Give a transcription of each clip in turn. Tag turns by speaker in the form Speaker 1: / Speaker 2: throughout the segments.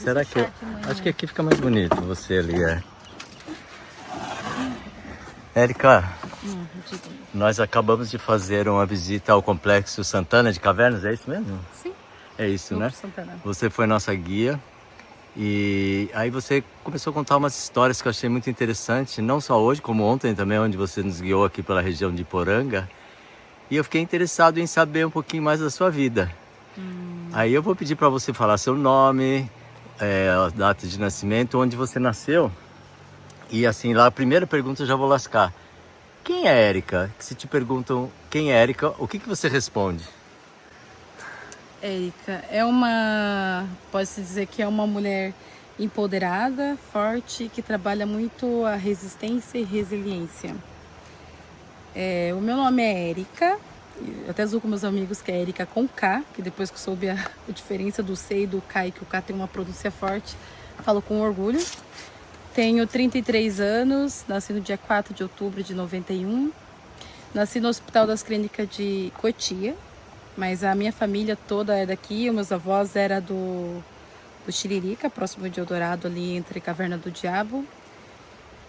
Speaker 1: Será que acho que aqui fica mais bonito você ali, Érica, nós acabamos de fazer uma visita ao Complexo Santana de Cavernas, é isso mesmo?
Speaker 2: Sim.
Speaker 1: É isso, né?
Speaker 2: Santana.
Speaker 1: Você foi nossa guia e aí você começou a contar umas histórias que eu achei muito interessante, não só hoje, como ontem também, onde você nos guiou aqui pela região de Iporanga. E eu fiquei interessado em saber um pouquinho mais da sua vida. Aí eu vou pedir para você falar seu nome, a data de nascimento, onde você nasceu. E assim, lá a primeira pergunta eu já vou lascar. Quem é Érica? Se te perguntam quem é Érica, o que você responde?
Speaker 2: Érica pode-se dizer que é uma mulher empoderada, forte, que trabalha muito a resistência e resiliência. O meu nome é Érica, eu até zoo com meus amigos que é Érica com K, que depois que soube a diferença do C e do K e que o K tem uma pronúncia forte, falo com orgulho. Tenho 33 anos, nasci no dia 4 de outubro de 91, nasci no Hospital das Clínicas de Cotia, mas a minha família toda é daqui, os meus avós eram do Tiririca, próximo de Eldorado, ali entre Caverna do Diabo,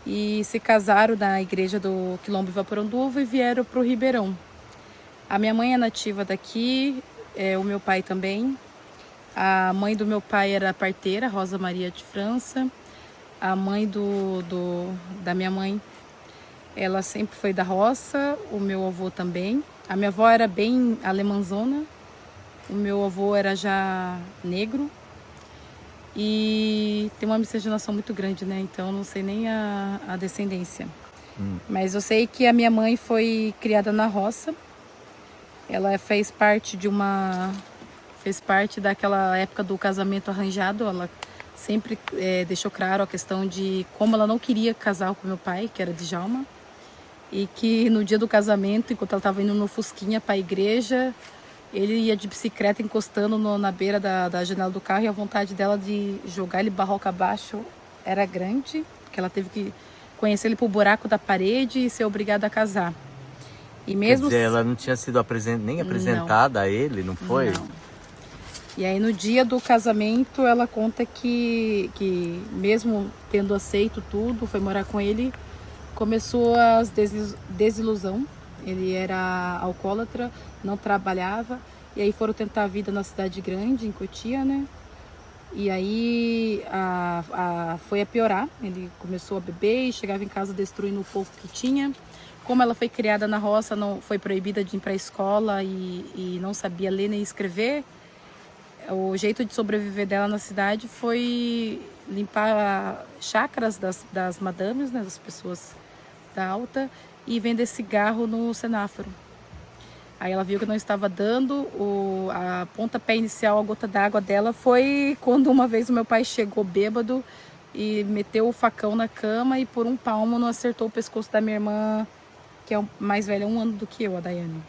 Speaker 2: e se casaram na igreja do Quilombo Vaporanduva e vieram para o Ribeirão. A minha mãe é nativa daqui, o meu pai também. A mãe do meu pai era parteira, Rosa Maria de França. A mãe da minha mãe, ela sempre foi da roça, o meu avô também. A minha avó era bem alemãzona, o meu avô era já negro. E tem uma miscigenação muito grande, né? Então eu não sei nem a descendência. Mas eu sei que a minha mãe foi criada na roça. Ela fez parte daquela época do casamento arranjado. Ela sempre deixou claro a questão de como ela não queria casar com meu pai, que era Djalma. E que no dia do casamento, enquanto ela estava indo no Fusquinha para a igreja, ele ia de bicicleta encostando na beira da janela do carro, e a vontade dela de jogar ele barroca abaixo era grande, porque ela teve que conhecer ele por buraco da parede e ser obrigada a casar. E mesmo
Speaker 1: Quer dizer, ela não tinha sido nem apresentada a ele, não foi?
Speaker 2: Não. E aí no dia do casamento ela conta que mesmo tendo aceito tudo, foi morar com ele, começou a desilusão. Ele era alcoólatra, não trabalhava, e aí foram tentar a vida na cidade grande, em Cotia, né? E aí foi a piorar. Ele começou a beber e chegava em casa destruindo o pouco que tinha. Como ela foi criada na roça, não foi proibida de ir para a escola e não sabia ler nem escrever, o jeito de sobreviver dela na cidade foi limpar chácaras das madames, né, das pessoas da alta, e vender cigarro no semáforo. Aí ela viu que não estava dando, a pontapé inicial, a gota d'água dela foi quando uma vez o meu pai chegou bêbado e meteu o facão na cama e por um palmo não acertou o pescoço da minha irmã, que é mais velha 1 ano do que eu, a Daiane.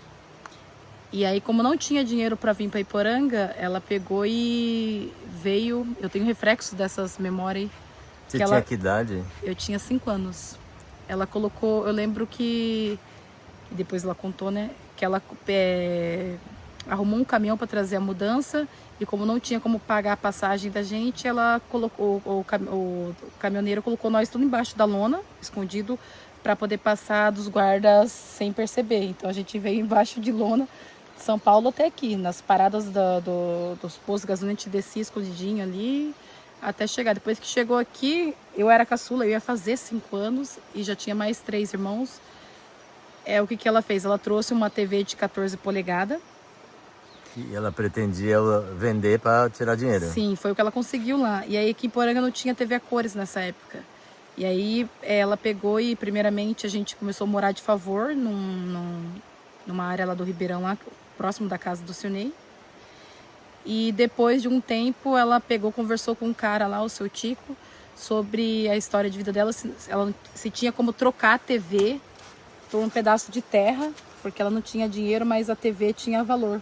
Speaker 2: E aí, como não tinha dinheiro para vir para Iporanga, ela pegou e veio. Eu tenho reflexos dessas memórias.
Speaker 1: Você tinha que idade?
Speaker 2: Eu tinha 5 anos. Ela colocou, eu lembro que, depois ela contou, né, que ela arrumou um caminhão para trazer a mudança e como não tinha como pagar a passagem da gente, ela colocou, o caminhoneiro colocou nós tudo embaixo da lona, escondido, para poder passar dos guardas sem perceber. Então a gente veio embaixo de lona, de São Paulo até aqui, nas paradas dos postos de gasolina, a gente descia escondidinho ali, até chegar. Depois que chegou aqui, eu era caçula, eu ia fazer 5 anos e já tinha mais 3 irmãos. O que ela fez? Ela trouxe uma TV de 14 polegadas.
Speaker 1: E ela pretendia vender para tirar dinheiro?
Speaker 2: Sim, foi o que ela conseguiu lá. E aí aqui em Poranga não tinha TV a cores nessa época. E aí ela pegou e primeiramente a gente começou a morar de favor numa área lá do Ribeirão, lá próximo da casa do Silney. E depois de um tempo ela pegou, conversou com um cara lá, o seu Tico, sobre a história de vida dela, se tinha como trocar a TV por um pedaço de terra, porque ela não tinha dinheiro, mas a TV tinha valor.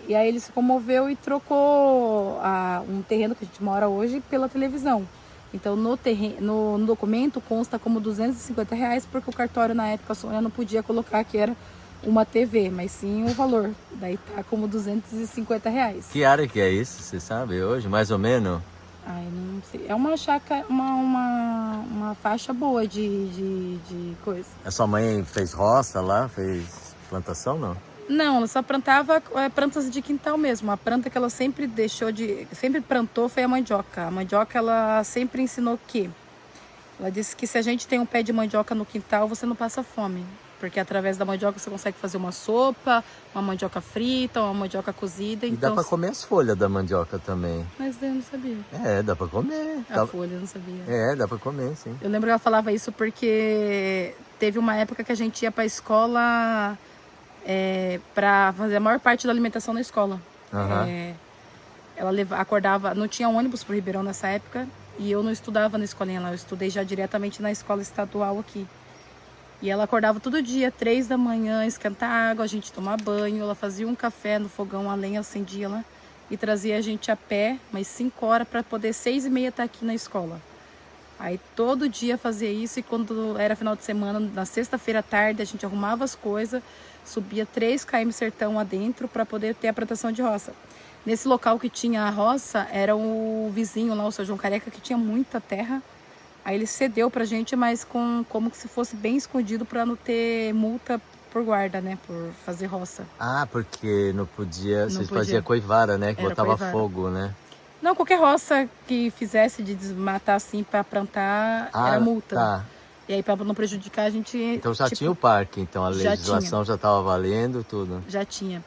Speaker 2: E aí ele se comoveu e trocou um terreno que a gente mora hoje pela televisão. Então no documento consta como R$250, porque o cartório na época a Sônia não podia colocar que era uma TV, mas sim o valor. Daí tá como R$250.
Speaker 1: Que área que é isso, você sabe hoje, mais ou menos?
Speaker 2: Ai, não sei. É uma chácara, uma faixa boa de coisa.
Speaker 1: A sua mãe fez roça lá, fez plantação, não?
Speaker 2: Não, ela só plantava plantas de quintal mesmo. A planta que ela sempre sempre plantou foi a mandioca. A mandioca, ela sempre ensinou que ela disse que se a gente tem um pé de mandioca no quintal, você não passa fome. Porque através da mandioca você consegue fazer uma sopa, uma mandioca frita, uma mandioca cozida.
Speaker 1: E
Speaker 2: Então...
Speaker 1: dá pra comer as folhas da mandioca também.
Speaker 2: Mas eu não sabia.
Speaker 1: É, dá pra comer.
Speaker 2: A folha, eu não sabia.
Speaker 1: É, dá pra comer, sim.
Speaker 2: Eu lembro que ela falava isso porque teve uma época que a gente ia pra escola pra fazer a maior parte da alimentação na escola.
Speaker 1: Aham.
Speaker 2: Ela acordava, não tinha ônibus pro Ribeirão nessa época, e eu não estudava na escolinha lá, eu estudei já diretamente na escola estadual aqui. E ela acordava todo dia, 3 da manhã, esquentar água, a gente tomar banho, ela fazia um café no fogão, a lenha acendia lá, e trazia a gente a pé, mais 5 horas, para poder 6h30 estar aqui na escola. Aí todo dia fazia isso, e quando era final de semana, na sexta-feira à tarde, a gente arrumava as coisas, subia 3 km sertão adentro para poder ter a plantação de roça. Nesse local que tinha a roça, era o vizinho lá, o seu João Careca, que tinha muita terra. Aí ele cedeu pra gente, mas como que se fosse bem escondido para não ter multa por guarda, né? Por fazer roça.
Speaker 1: Ah, porque não podia,
Speaker 2: Não
Speaker 1: vocês
Speaker 2: podia.
Speaker 1: faziam coivara, né? Que
Speaker 2: Era
Speaker 1: botava
Speaker 2: coivara.
Speaker 1: fogo, né?
Speaker 2: Não, qualquer roça que fizesse de desmatar assim para plantar era multa.
Speaker 1: Tá.
Speaker 2: E aí, para não prejudicar, a gente...
Speaker 1: Então já tinha o parque, então a
Speaker 2: já
Speaker 1: legislação já estava valendo, tudo.
Speaker 2: Já tinha.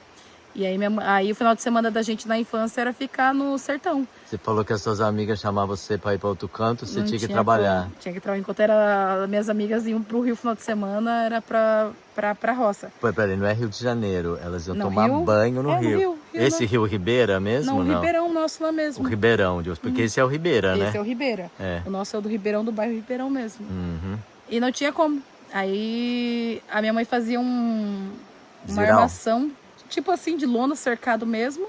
Speaker 2: E aí o final de semana da gente na infância era ficar no sertão.
Speaker 1: Você falou que as suas amigas chamavam você para ir para outro canto, você
Speaker 2: Não
Speaker 1: tinha que
Speaker 2: tinha
Speaker 1: trabalhar.
Speaker 2: como. Tinha que trabalhar. Enquanto era, minhas amigas iam pro Rio no final de semana, era pra roça.
Speaker 1: Pô, peraí, não é Rio de Janeiro, elas iam
Speaker 2: Não,
Speaker 1: tomar
Speaker 2: Rio?
Speaker 1: banho no
Speaker 2: É, no
Speaker 1: Rio.
Speaker 2: Rio,
Speaker 1: Esse Rio Ribeira mesmo,
Speaker 2: Não,
Speaker 1: não?
Speaker 2: o Ribeirão nosso lá mesmo.
Speaker 1: O Ribeirão, Deus, porque esse é o Ribeira, né?
Speaker 2: Esse é o Ribeira.
Speaker 1: É.
Speaker 2: O nosso é o do Ribeirão, do bairro Ribeirão mesmo.
Speaker 1: Uhum.
Speaker 2: E não tinha como. Aí a minha mãe fazia uma
Speaker 1: Ziral.
Speaker 2: armação, tipo assim, de lona cercado mesmo,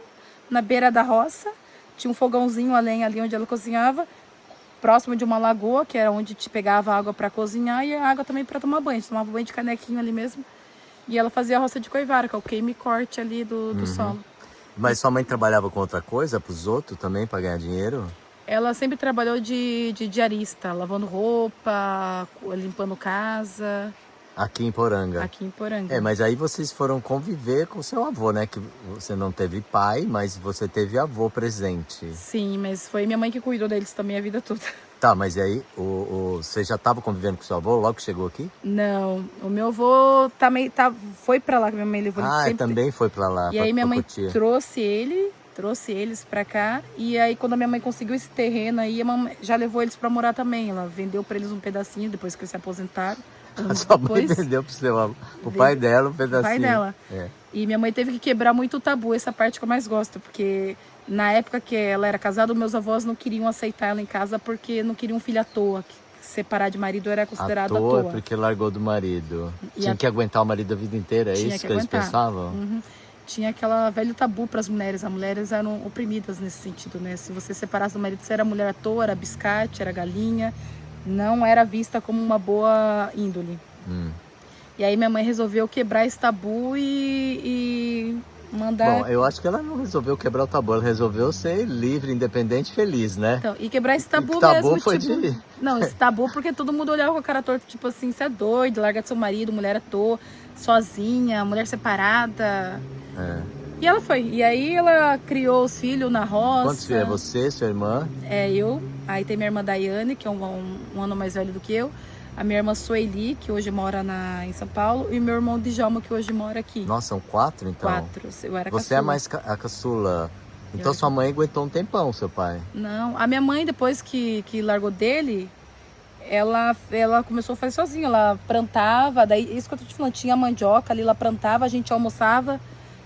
Speaker 2: na beira da roça. Tinha um fogãozinho a lenha ali onde ela cozinhava, próximo de uma lagoa, que era onde te pegava água para cozinhar, e a água também para tomar banho. A gente tomava banho de canequinho ali mesmo. E ela fazia a roça de coivara, que é o queime e corte ali do solo.
Speaker 1: Mas sua mãe trabalhava com outra coisa pros outros também, para ganhar dinheiro?
Speaker 2: Ela sempre trabalhou de diarista, lavando roupa, limpando casa,
Speaker 1: Aqui em Poranga.
Speaker 2: aqui em Poranga.
Speaker 1: É, mas aí vocês foram conviver com seu avô, né? Que você não teve pai, mas você teve avô presente.
Speaker 2: Sim, mas foi minha mãe que cuidou deles também a vida toda.
Speaker 1: Tá, mas aí você já estava convivendo com seu avô logo que chegou aqui?
Speaker 2: Não, o meu avô também foi pra lá, que minha mãe levou ele
Speaker 1: Ah,
Speaker 2: sempre.
Speaker 1: também foi pra lá.
Speaker 2: E aí minha mãe
Speaker 1: Cotia.
Speaker 2: trouxe eles pra cá. E aí quando a minha mãe conseguiu esse terreno aí, a mamãe já levou eles pra morar também. Ela vendeu pra eles um pedacinho depois que eles se aposentaram.
Speaker 1: A
Speaker 2: anos
Speaker 1: sua mãe
Speaker 2: depois.
Speaker 1: vendeu pro pai dela um pedacinho.
Speaker 2: O pai dela.
Speaker 1: É.
Speaker 2: E minha mãe teve que quebrar muito o tabu, essa parte que eu mais gosto, porque na época que ela era casada, meus avós não queriam aceitar ela em casa porque não queriam um filho à toa. Separar de marido era considerado
Speaker 1: À
Speaker 2: à
Speaker 1: toa,
Speaker 2: toa.
Speaker 1: porque largou do marido.
Speaker 2: E
Speaker 1: Tinha que aguentar o marido a vida inteira, é
Speaker 2: Tinha
Speaker 1: isso
Speaker 2: que
Speaker 1: que eles
Speaker 2: aguentar.
Speaker 1: pensavam?
Speaker 2: Uhum. Tinha aquela velho tabu para as mulheres. As mulheres eram oprimidas nesse sentido, né? Se você separasse do marido, você era mulher à toa, era biscate, era galinha. Não era vista como uma boa índole. E aí minha mãe resolveu quebrar esse tabu e mandar...
Speaker 1: Bom, eu acho que ela não resolveu quebrar o tabu, ela resolveu ser livre, independente e feliz, né?
Speaker 2: Então, e quebrar esse tabu,
Speaker 1: O tabu
Speaker 2: mesmo,
Speaker 1: foi
Speaker 2: tipo...
Speaker 1: de-
Speaker 2: Não, esse tabu porque todo mundo olhava com a cara torta, tipo assim, você é doido, larga do seu marido, mulher à toa, sozinha, mulher separada.
Speaker 1: É.
Speaker 2: E ela foi. E aí ela criou os filhos na roça.
Speaker 1: Quantos filhos é você, sua irmã?
Speaker 2: Eu. Aí tem minha irmã Daiane, que é um ano mais velho do que eu. A minha irmã Sueli, que hoje mora em São Paulo. E meu irmão Djalma, que hoje mora aqui.
Speaker 1: Nossa, são 4 então?
Speaker 2: 4. Eu era
Speaker 1: Você
Speaker 2: caçula.
Speaker 1: é mais a caçula. Então
Speaker 2: Eu-
Speaker 1: sua mãe aguentou um tempão, seu pai.
Speaker 2: Não, a minha mãe, depois que largou dele, ela começou a fazer sozinha. Ela plantava, daí isso que eu tô te falando, tinha mandioca ali, ela plantava, a gente almoçava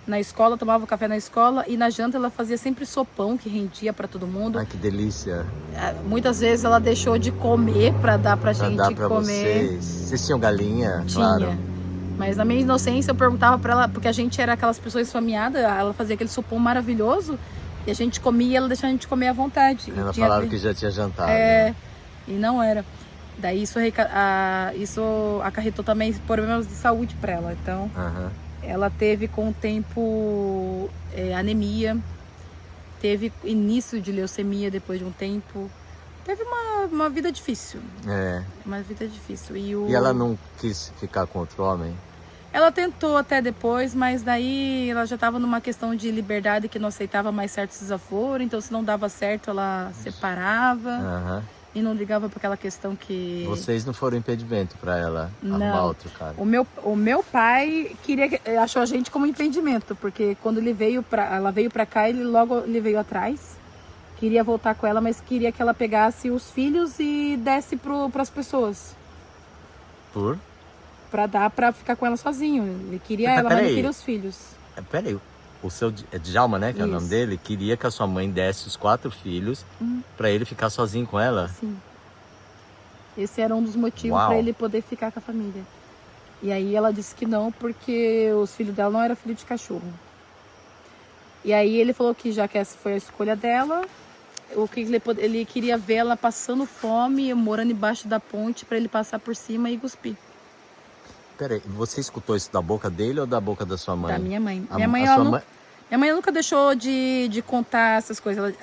Speaker 2: na escola, tomava café na escola e na janta ela fazia sempre sopão que rendia para todo mundo.
Speaker 1: Ai, que delícia.
Speaker 2: Muitas vezes ela deixou de comer para dar pra
Speaker 1: Pra
Speaker 2: gente
Speaker 1: dar pra
Speaker 2: comer.
Speaker 1: vocês. Vocês tinham galinha?
Speaker 2: Tinha.
Speaker 1: Claro.
Speaker 2: Mas na minha inocência eu perguntava pra ela, porque a gente era aquelas pessoas esfomeadas, ela fazia aquele sopão maravilhoso e a gente comia e ela deixava a gente comer à vontade.
Speaker 1: Ela
Speaker 2: Tinha
Speaker 1: falava
Speaker 2: ve-
Speaker 1: que já tinha jantado.
Speaker 2: É, e não era. Daí isso acarretou também problemas de saúde para ela. Então,
Speaker 1: Aham.
Speaker 2: ela teve com o tempo anemia. teve início de leucemia depois de um tempo. Teve uma vida difícil.
Speaker 1: É.
Speaker 2: Uma vida difícil.
Speaker 1: E ela não quis ficar com outro homem?
Speaker 2: Ela tentou até depois, mas daí ela já estava numa questão de liberdade que não aceitava mais certos desaforos. Então, se não dava certo, ela separava.
Speaker 1: Aham.
Speaker 2: E não ligava para aquela questão que...
Speaker 1: Vocês não foram impedimento para ela arrumar outro cara?
Speaker 2: O meu pai achou a gente como impedimento, porque quando ela veio para cá, ele veio atrás. Queria voltar com ela, mas queria que ela pegasse os filhos e desse para as pessoas.
Speaker 1: Por?
Speaker 2: Pra dar pra ficar com ela sozinho. Ele queria ela, mas não queria os filhos.
Speaker 1: Peraí, o seu Djalma, né, que é o nome
Speaker 2: Isso.
Speaker 1: dele, queria que a sua mãe desse os 4 filhos pra ele ficar sozinho com ela?
Speaker 2: Sim. Esse era um dos motivos pra ele poder ficar com a família. E aí ela disse que não, porque os filhos dela não eram filho de cachorro. E aí ele falou que já que essa foi a escolha dela, ele queria ver ela passando fome, morando embaixo da ponte, pra ele passar por cima e cuspir.
Speaker 1: Peraí, você escutou isso da boca dele ou da boca da sua mãe?
Speaker 2: Da minha mãe.
Speaker 1: Minha
Speaker 2: mãe nunca deixou de contar essas coisas.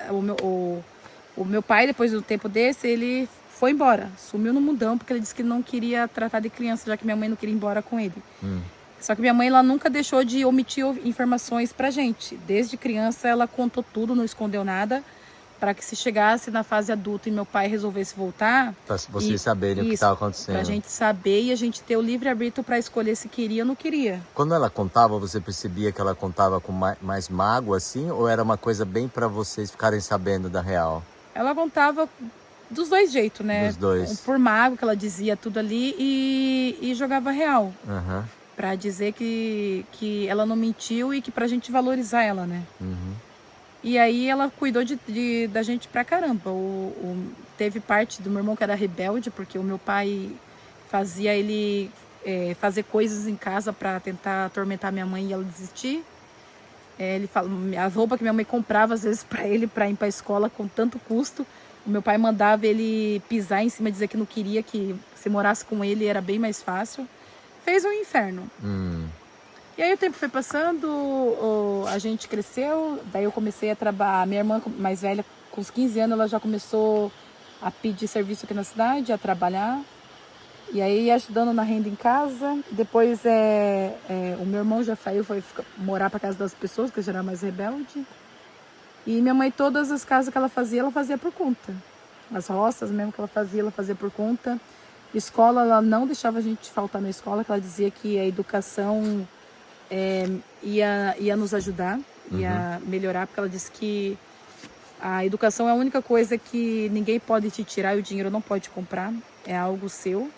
Speaker 2: O meu pai, depois do tempo desse, ele foi embora. Sumiu no mundão, porque ele disse que não queria tratar de criança, já que minha mãe não queria ir embora com ele. Só que minha mãe, ela nunca deixou de omitir informações pra gente. Desde criança, ela contou tudo, não escondeu nada, para que se chegasse na fase adulta e meu pai resolvesse voltar...
Speaker 1: Para vocês saberem o que estava acontecendo.
Speaker 2: Pra gente saber e a gente ter o livre-arbítrio para escolher se queria ou não queria.
Speaker 1: Quando ela contava, você percebia que ela contava com mais mágoa, assim? Ou era uma coisa bem para vocês ficarem sabendo da real?
Speaker 2: Ela contava dos dois jeitos, né?
Speaker 1: Dos dois.
Speaker 2: Por mágoa, que ela dizia tudo ali, e jogava real. Pra dizer que ela não mentiu e que pra gente valorizar ela, né? E aí ela cuidou da gente pra caramba. Teve parte do meu irmão que era rebelde, porque o meu pai fazia ele fazer coisas em casa pra tentar atormentar minha mãe e ela desistir. Ele fala, as roupas que minha mãe comprava às vezes pra ele, pra ir pra escola com tanto custo, o meu pai mandava ele pisar em cima, dizer que não queria, que se morasse com ele era bem mais fácil. Fez um inferno. E aí o tempo foi passando, a gente cresceu, daí eu comecei a trabalhar. Minha irmã mais velha, com uns 15 anos, ela já começou a pedir serviço aqui na cidade, a trabalhar. E aí ajudando na renda em casa. Depois o meu irmão já saiu, foi morar para casa das pessoas, que já era mais rebelde. E minha mãe, todas as casas que ela fazia por conta. As roças mesmo que ela fazia por conta. Escola, ela não deixava a gente faltar na escola, que ela dizia que a educação ia nos ajudar, ia melhorar, porque ela disse que a educação é a única coisa que ninguém pode te tirar e o dinheiro não pode comprar, é algo seu.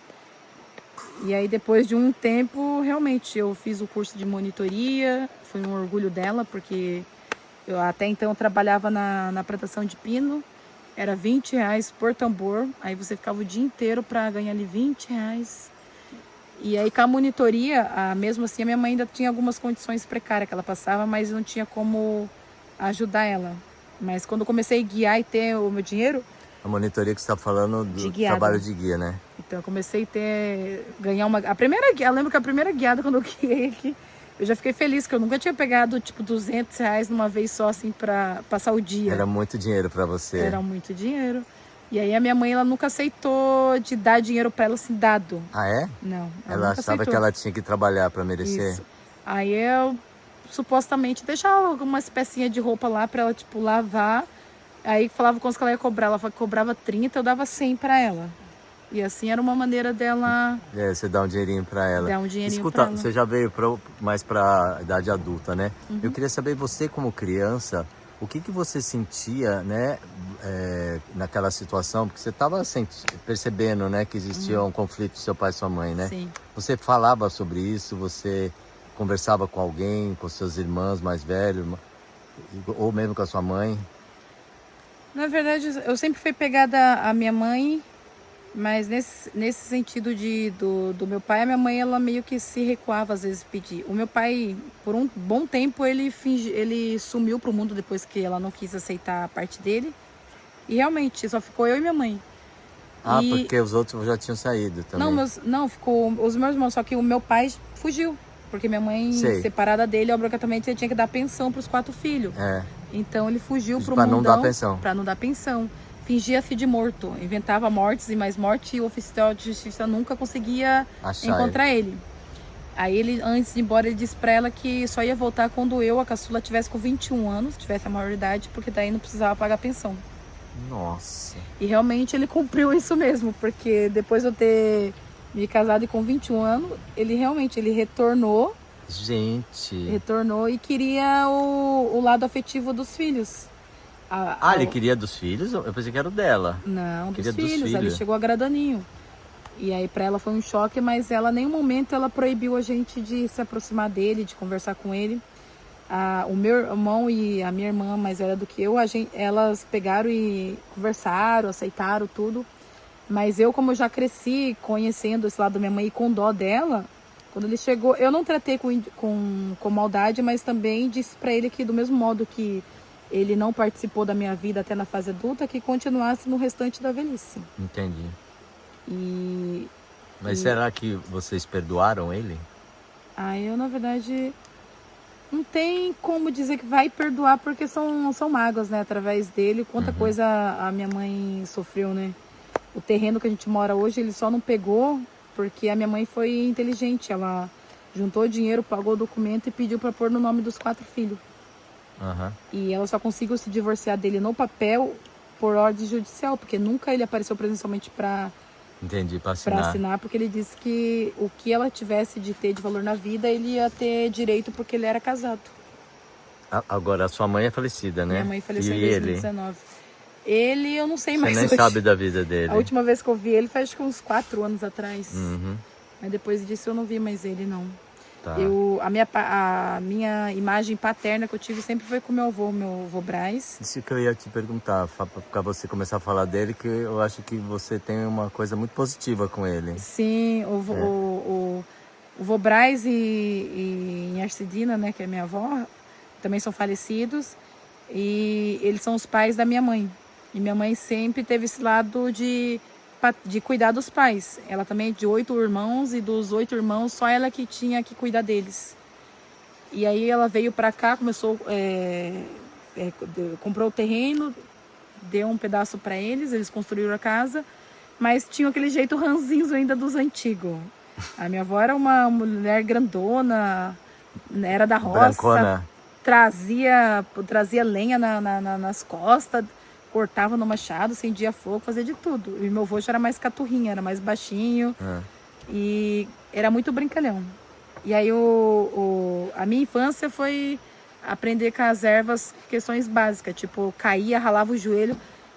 Speaker 2: E aí depois de um tempo, realmente, eu fiz o curso de monitoria, foi um orgulho dela, porque eu até então trabalhava na plantação de pino, era R$20 por tambor, aí você ficava o dia inteiro para ganhar ali R$20. E aí com a monitoria, mesmo assim, a minha mãe ainda tinha algumas condições precárias que ela passava, mas não tinha como ajudar ela. Mas quando eu comecei a guiar e ter o meu dinheiro...
Speaker 1: A monitoria que você está falando do trabalho de guia, né?
Speaker 2: Então eu comecei a ganhar uma... eu lembro que a primeira guiada, quando eu guiei aqui, eu já fiquei feliz, que eu nunca tinha pegado tipo R$200 numa vez só, assim, para passar o dia.
Speaker 1: Era muito dinheiro para você.
Speaker 2: Era muito dinheiro. E aí a minha mãe, ela nunca aceitou de dar dinheiro para ela assim, dado.
Speaker 1: Ah, é?
Speaker 2: Não.
Speaker 1: Ela achava que ela tinha que trabalhar para merecer?
Speaker 2: Isso. Aí eu, supostamente, deixava algumas pecinhas de roupa lá para ela, tipo, lavar. Aí falava quanto que ela ia cobrar. Ela falava que cobrava 30, eu dava 100 para ela. E assim era uma maneira dela...
Speaker 1: você dá um dinheirinho para ela.
Speaker 2: Dar um dinheirinho.
Speaker 1: Escuta,
Speaker 2: pra ela.
Speaker 1: Você já veio mais para a idade adulta, né? Eu queria saber, você como criança, o que você sentia, né, naquela situação? Porque você estava percebendo, né, que existia um conflito com seu pai e sua mãe, né?
Speaker 2: Sim.
Speaker 1: Você falava sobre isso? Você conversava com alguém, com seus irmãos mais velhos, ou mesmo com a sua mãe? Na
Speaker 2: verdade, eu sempre fui pegada à minha mãe, mas nesse sentido do meu pai, a minha mãe, ela meio que se recuava às vezes pedir. O meu pai, por um bom tempo, ele sumiu pro mundo depois que ela não quis aceitar a parte dele. E realmente, só ficou eu e minha mãe.
Speaker 1: Porque os outros já tinham saído também.
Speaker 2: Não, ficou os meus irmãos, só que o meu pai fugiu. Porque minha mãe, separada dele, obrigatoriamente, tinha que dar pensão para os 4 filhos. Então ele fugiu pro
Speaker 1: Pra não
Speaker 2: mundão
Speaker 1: dar pensão.
Speaker 2: pra não dar pensão. Fingia-se de morto, inventava mortes e mais morte e o oficial de justiça nunca conseguia
Speaker 1: Achar
Speaker 2: encontrar ele. Aí ele, antes de ir embora, ele disse pra ela que só ia voltar quando eu, a caçula, tivesse com 21 anos, tivesse a maioridade, porque daí não precisava pagar pensão.
Speaker 1: Nossa.
Speaker 2: E realmente ele cumpriu isso mesmo, porque depois de eu ter me casado e com 21 anos, ele realmente retornou
Speaker 1: Gente.
Speaker 2: e queria o lado afetivo dos filhos.
Speaker 1: Ele queria dos filhos? Eu pensei que era o dela.
Speaker 2: Não,
Speaker 1: Queria
Speaker 2: dos
Speaker 1: dos
Speaker 2: filhos. Ele
Speaker 1: filhos.
Speaker 2: chegou agradaninho. E aí pra ela foi um choque, mas ela, em nenhum momento, ela proibiu a gente de se aproximar dele, de conversar com ele. O meu irmão e a minha irmã, mais velha do que eu, elas pegaram e conversaram, aceitaram tudo. Mas eu, como eu já cresci conhecendo esse lado da minha mãe e com dó dela, quando ele chegou, eu não tratei com maldade, mas também disse pra ele que, do mesmo modo que ele não participou da minha vida até na fase adulta, que continuasse no restante da velhice.
Speaker 1: Entendi.
Speaker 2: E
Speaker 1: Mas será que vocês perdoaram ele?
Speaker 2: eu, na verdade, não tem como dizer que vai perdoar, porque são mágoas, né? Através dele, quanta coisa a minha mãe sofreu, né? O terreno que a gente mora hoje, ele só não pegou porque a minha mãe foi inteligente. Ela juntou dinheiro, pagou o documento e pediu para pôr no nome dos 4 filhos. E ela só conseguiu se divorciar dele no papel por ordem judicial, porque nunca ele apareceu presencialmente para
Speaker 1: Entendi, pra assinar.
Speaker 2: assinar, porque ele disse que o que ela tivesse de ter de valor na vida, ele ia ter direito porque ele era casado.
Speaker 1: Agora, a sua mãe é falecida, né?
Speaker 2: Minha mãe faleceu
Speaker 1: E
Speaker 2: em 2019. Ele, eu não sei
Speaker 1: Você
Speaker 2: mais
Speaker 1: nem
Speaker 2: hoje.
Speaker 1: sabe da vida dele.
Speaker 2: A última vez que eu vi ele foi acho que uns 4 anos atrás.
Speaker 1: Uhum,
Speaker 2: Mas depois disso eu não vi mais ele, não.
Speaker 1: tá.
Speaker 2: A minha imagem paterna que eu tive sempre foi com meu avô Braz.
Speaker 1: Isso que eu ia te perguntar, pra você começar a falar dele, que eu acho que você tem uma coisa muito positiva com ele.
Speaker 2: Sim, o vô Braz e Inharcidina, né, que é minha avó, também são falecidos. E eles são os pais da minha mãe. E minha mãe sempre teve esse lado de cuidar dos pais. Ela também é de 8 irmãos e dos 8 irmãos só ela que tinha que cuidar deles. E aí ela veio pra cá, começou, comprou o terreno, deu um pedaço pra eles construíram a casa, mas tinha aquele jeito ranzinho ainda dos antigos. A minha avó era uma mulher grandona, era da roça.
Speaker 1: Brancona.
Speaker 2: Trazia lenha nas costas, cortava no machado, acendia fogo, fazia de tudo. E meu avô já era mais caturrinha, era mais baixinho e era muito brincalhão. E aí a minha infância foi aprender com as ervas questões básicas, tipo, caía, ralava o joelho,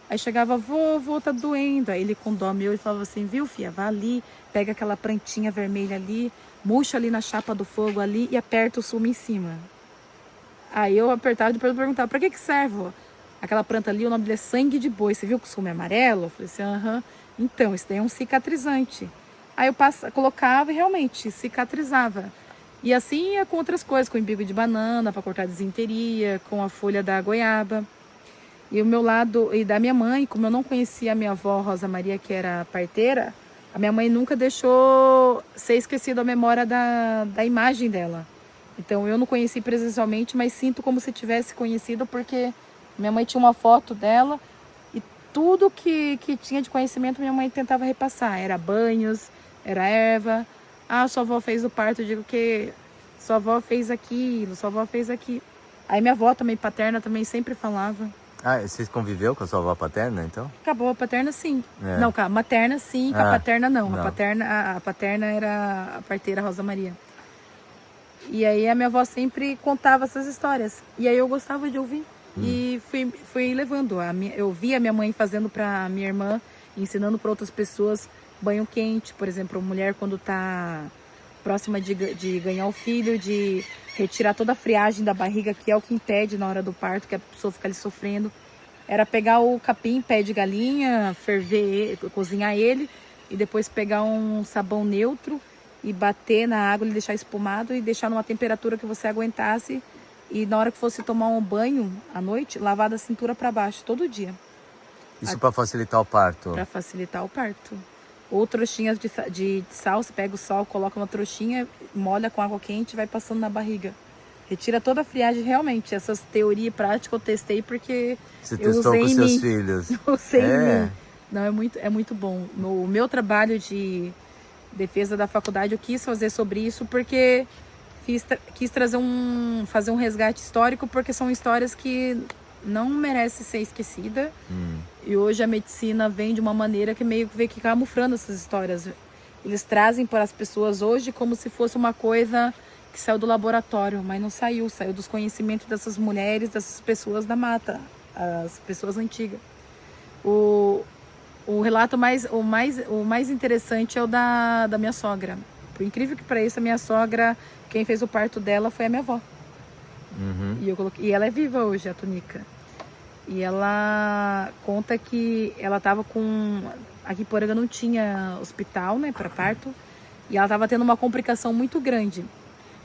Speaker 2: aí chegava, vô, tá doendo. Aí ele com dó meu, ele falava assim, viu filha, vá ali, pega aquela plantinha vermelha ali, murcha ali na chapa do fogo ali e aperta o sumo em cima. Aí eu apertava e depois eu perguntava, pra que serve? Aquela planta ali, o nome dele é sangue de boi. Você viu que o sumo é amarelo? Eu falei assim, aham. Então, isso daí é um cicatrizante. Aí eu colocava e realmente cicatrizava. E assim ia com outras coisas, com embigo de banana para cortar desinteria, com a folha da goiaba. E o meu lado, e da minha mãe, como eu não conhecia a minha avó Rosa Maria, que era parteira, a minha mãe nunca deixou ser esquecida a memória da imagem dela. Então eu não conheci presencialmente, mas sinto como se tivesse conhecido, porque minha mãe tinha uma foto dela e tudo que tinha de conhecimento minha mãe tentava repassar. Era banhos, era erva. Sua avó fez o parto, eu digo que sua avó fez aquilo, sua avó fez aquilo. Aí minha avó também, paterna, também sempre falava.
Speaker 1: Vocês conviveu com a sua avó paterna, então?
Speaker 2: Acabou a paterna, sim. Não, a materna, sim, com a paterna, não.
Speaker 1: Não.
Speaker 2: A paterna era a parteira Rosa Maria. E aí a minha avó sempre contava essas histórias. E aí eu gostava de ouvir. E fui levando. Eu vi a minha mãe fazendo para minha irmã, ensinando para outras pessoas banho quente. Por exemplo, a mulher quando está próxima de ganhar o filho, de retirar toda a friagem da barriga, que é o que impede na hora do parto, que a pessoa fica ali sofrendo. Era pegar o capim, pé de galinha, ferver, cozinhar ele, e depois pegar um sabão neutro e bater na água e deixar espumado e deixar numa temperatura que você aguentasse. E na hora que fosse tomar um banho à noite, lavar da cintura para baixo, todo dia.
Speaker 1: Isso para facilitar o parto?
Speaker 2: Para facilitar o parto. Ou trouxinhas de sal, você pega o sal, coloca uma trouxinha, molha com água quente e vai passando na barriga. Retira toda a friagem, realmente. Essas teorias práticas eu testei porque
Speaker 1: Você
Speaker 2: eu
Speaker 1: testou
Speaker 2: usei
Speaker 1: com
Speaker 2: em
Speaker 1: seus
Speaker 2: mim.
Speaker 1: filhos?
Speaker 2: Eu usei em
Speaker 1: É.
Speaker 2: mim. Não, é muito bom. No meu trabalho de defesa da faculdade, eu quis fazer sobre isso porque quis fazer um resgate histórico, porque são histórias que não merecem ser esquecidas. E hoje a medicina vem de uma maneira que meio que vem que camuflando essas histórias. Eles trazem para as pessoas hoje como se fosse uma coisa que saiu do laboratório, mas não saiu. Saiu dos conhecimentos dessas mulheres, dessas pessoas da mata, as pessoas antigas. O relato o mais interessante é o da minha sogra. Por incrível que pareça, a minha sogra, quem fez o parto dela foi a minha avó. E ela é viva hoje, a Tunica. E ela conta que ela estava com... Aqui em Poranga não tinha hospital, né, para parto. E ela estava tendo uma complicação muito grande.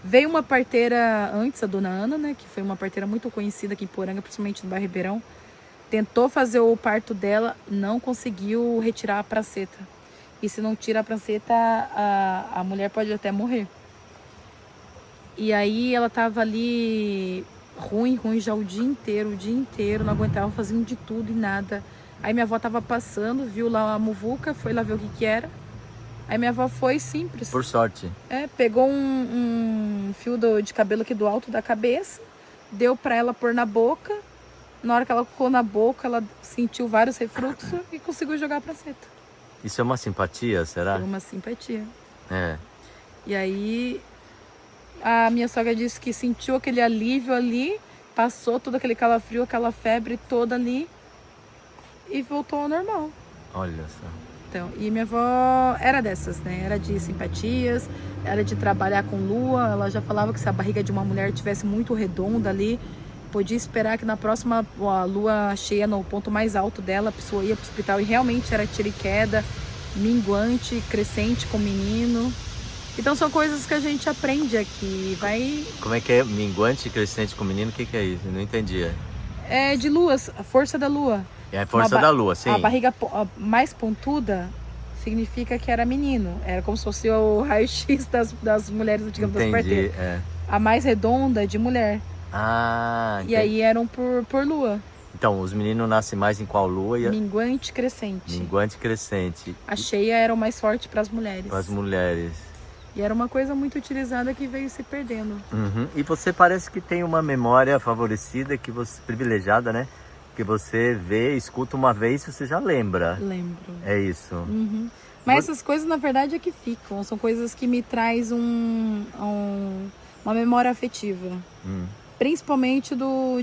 Speaker 2: Veio uma parteira antes, a dona Ana, né, que foi uma parteira muito conhecida aqui em Poranga, principalmente no bairro Ribeirão. Tentou fazer o parto dela, não conseguiu retirar a placenta. E se não tira a placenta, a mulher pode até morrer. E aí ela tava ali ruim já o dia inteiro, não aguentava, fazendo de tudo e nada. Aí minha avó tava passando, viu lá a muvuca, foi lá ver o que era. Aí minha avó foi simples.
Speaker 1: Por sorte.
Speaker 2: Pegou um fio de cabelo aqui do alto da cabeça, deu pra ela pôr na boca. Na hora que ela colocou na boca, ela sentiu vários refluxos e conseguiu jogar a placenta.
Speaker 1: Isso é uma simpatia, será?
Speaker 2: Foi uma simpatia.
Speaker 1: É.
Speaker 2: E aí a minha sogra disse que sentiu aquele alívio ali, passou todo aquele calafrio, aquela febre toda ali e voltou ao normal.
Speaker 1: Olha só.
Speaker 2: Então, e minha avó era dessas, né? Era de simpatias, era de trabalhar com lua. Ela já falava que se a barriga de uma mulher tivesse muito redonda ali, podia esperar que na próxima lua cheia, no ponto mais alto dela, a pessoa ia para o hospital e realmente era tiro e queda, minguante, crescente com o menino. Então são coisas que a gente aprende aqui, vai...
Speaker 1: Como é que é? Minguante, crescente com menino, o que é isso? Eu não entendia.
Speaker 2: É de luas, a força da lua.
Speaker 1: É a força da lua, sim.
Speaker 2: A barriga mais pontuda significa que era menino. Era como se fosse o raio-x das mulheres, digamos, das parteiras.
Speaker 1: É.
Speaker 2: A mais redonda é de mulher.
Speaker 1: Ah,
Speaker 2: entendi. E aí eram por lua.
Speaker 1: Então, os meninos nascem mais em qual lua?
Speaker 2: Minguante, crescente.
Speaker 1: Minguante, crescente.
Speaker 2: A cheia era o mais forte para as mulheres.
Speaker 1: Para as mulheres.
Speaker 2: E era uma coisa muito utilizada que veio se perdendo.
Speaker 1: E você parece que tem uma memória favorecida, privilegiada, né? Que você vê, escuta uma vez e você já lembra.
Speaker 2: Lembro.
Speaker 1: É isso.
Speaker 2: Mas essas coisas, na verdade, é que ficam. São coisas que me traz uma memória afetiva. Principalmente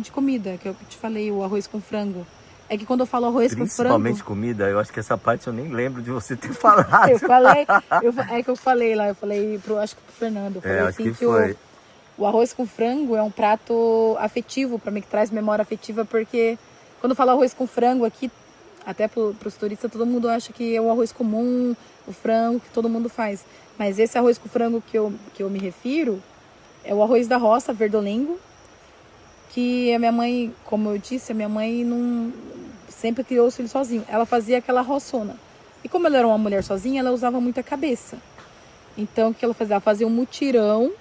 Speaker 2: de comida, que eu te falei, o arroz com frango. É que quando eu falo arroz com frango...
Speaker 1: Principalmente comida, eu acho que essa parte eu nem lembro de você ter falado.
Speaker 2: eu falei lá, acho que pro Fernando. Eu falei
Speaker 1: acho
Speaker 2: assim
Speaker 1: que foi.
Speaker 2: O arroz com frango é um prato afetivo para mim, que traz memória afetiva, porque quando eu falo arroz com frango aqui, até pros turistas, todo mundo acha que é o arroz comum, o frango que todo mundo faz. Mas esse arroz com frango que eu me refiro é o arroz da roça, verdolengo, que a minha mãe, como eu disse, a minha mãe não sempre criou os filhos sozinha. Ela fazia aquela roçona. E como ela era uma mulher sozinha, ela usava muita cabeça. Então, o que ela fazia? Ela fazia um mutirão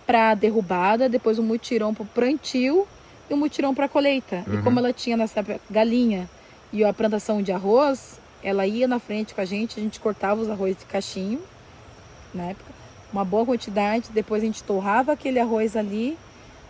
Speaker 2: para derrubada, depois um mutirão para o plantio e um mutirão para colheita. E como ela tinha nessa época galinha e a plantação de arroz, ela ia na frente com a gente cortava os arroz de cachinho, na época, uma boa quantidade, depois a gente torrava aquele arroz ali,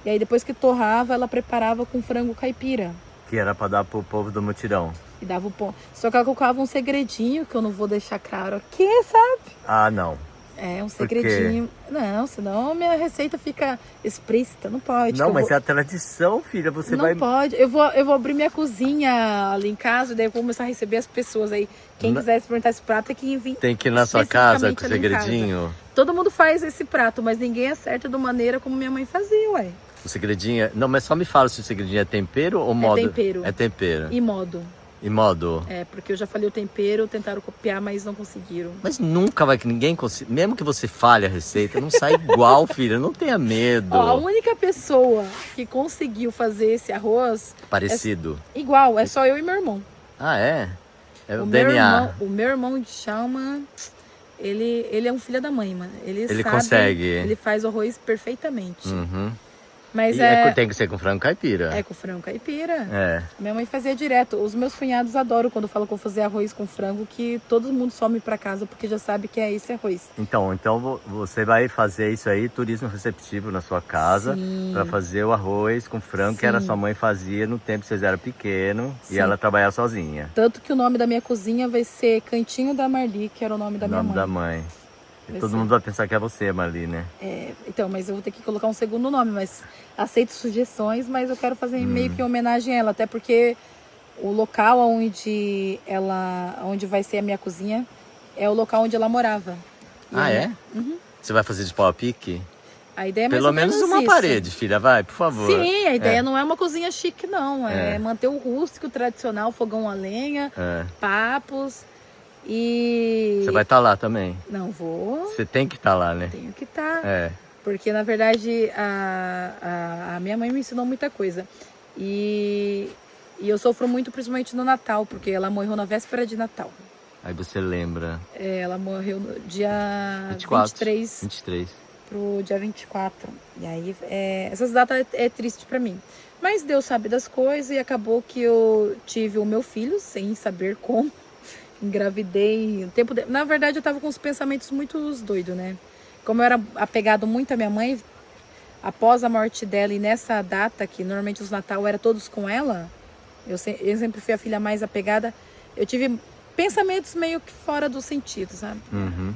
Speaker 2: e aí depois que torrava, ela preparava com frango caipira.
Speaker 1: Que era para dar pro povo do mutirão.
Speaker 2: E dava o pão. Só que ela colocava um segredinho, que eu não vou deixar claro aqui, sabe?
Speaker 1: Ah, não.
Speaker 2: É, um segredinho. Não, senão minha receita fica explícita, não pode.
Speaker 1: Não, mas é a tradição, filha, você
Speaker 2: não
Speaker 1: vai...
Speaker 2: Não pode, eu vou abrir minha cozinha ali em casa, daí eu vou começar a receber as pessoas aí. Quem quiser experimentar esse prato tem que vir.
Speaker 1: Tem que ir na sua casa com o segredinho.
Speaker 2: Todo mundo faz esse prato, mas ninguém acerta da maneira como minha mãe fazia, ué.
Speaker 1: O segredinho... Não, mas só me fala se o segredinho é tempero ou modo?
Speaker 2: É tempero.
Speaker 1: É tempero.
Speaker 2: E modo.
Speaker 1: E modo?
Speaker 2: É, porque eu já falei o tempero, tentaram copiar, mas não conseguiram.
Speaker 1: Mas nunca vai que ninguém consiga. Mesmo que você falhe a receita, não sai igual, filha. Não tenha medo.
Speaker 2: Ó, a única pessoa que conseguiu fazer esse arroz...
Speaker 1: Parecido.
Speaker 2: Igual, é só eu e meu irmão.
Speaker 1: Ah, é? É o
Speaker 2: DNA. O meu irmão de Chalma, ele é um filho da mãe, mano. Ele sabe,
Speaker 1: consegue.
Speaker 2: Ele faz o arroz perfeitamente. Mas
Speaker 1: tem que ser com frango caipira.
Speaker 2: É com frango caipira.
Speaker 1: É.
Speaker 2: Minha mãe fazia direto. Os meus cunhados adoram quando eu falo que eu vou fazer arroz com frango, que todo mundo some pra casa porque já sabe que é esse arroz.
Speaker 1: Então você vai fazer isso aí, turismo receptivo na sua casa, para fazer o arroz com frango que era sua mãe fazia no tempo que vocês eram pequenos e ela trabalhava sozinha.
Speaker 2: Tanto que o nome da minha cozinha vai ser Cantinho da Marli, que era o nome da minha mãe.
Speaker 1: O nome da mãe. E todo mundo vai pensar que é você, Marli, né?
Speaker 2: Então, mas eu vou ter que colocar um segundo nome, mas aceito sugestões, mas eu quero fazer meio que em homenagem a ela, até porque o local onde vai ser a minha cozinha é o local onde ela morava.
Speaker 1: É? Uhum. Você vai fazer de pau a pique?
Speaker 2: A ideia é mais
Speaker 1: Pelo menos uma parede, filha, vai, por favor.
Speaker 2: Sim, a ideia não é uma cozinha chique, não. É manter o rústico, tradicional, fogão a lenha, papos. E...
Speaker 1: Você vai estar lá também?
Speaker 2: Não vou.
Speaker 1: Você tem que estar lá, né?
Speaker 2: Tenho que estar. Porque, na verdade, a minha mãe me ensinou muita coisa. E eu sofro muito, principalmente no Natal, porque ela morreu na véspera de Natal.
Speaker 1: Aí você lembra?
Speaker 2: Ela morreu no dia 23 pro dia 24. E aí, essas datas é triste pra mim. Mas Deus sabe das coisas e acabou que eu tive o meu filho, sem saber como. Engravidei. Na verdade, eu tava com os pensamentos muito doidos, né? Como eu era apegado muito à minha mãe, após a morte dela e nessa data, que normalmente os Natal era todos com ela, eu sempre fui a filha mais apegada, eu tive pensamentos meio que fora do sentido, sabe?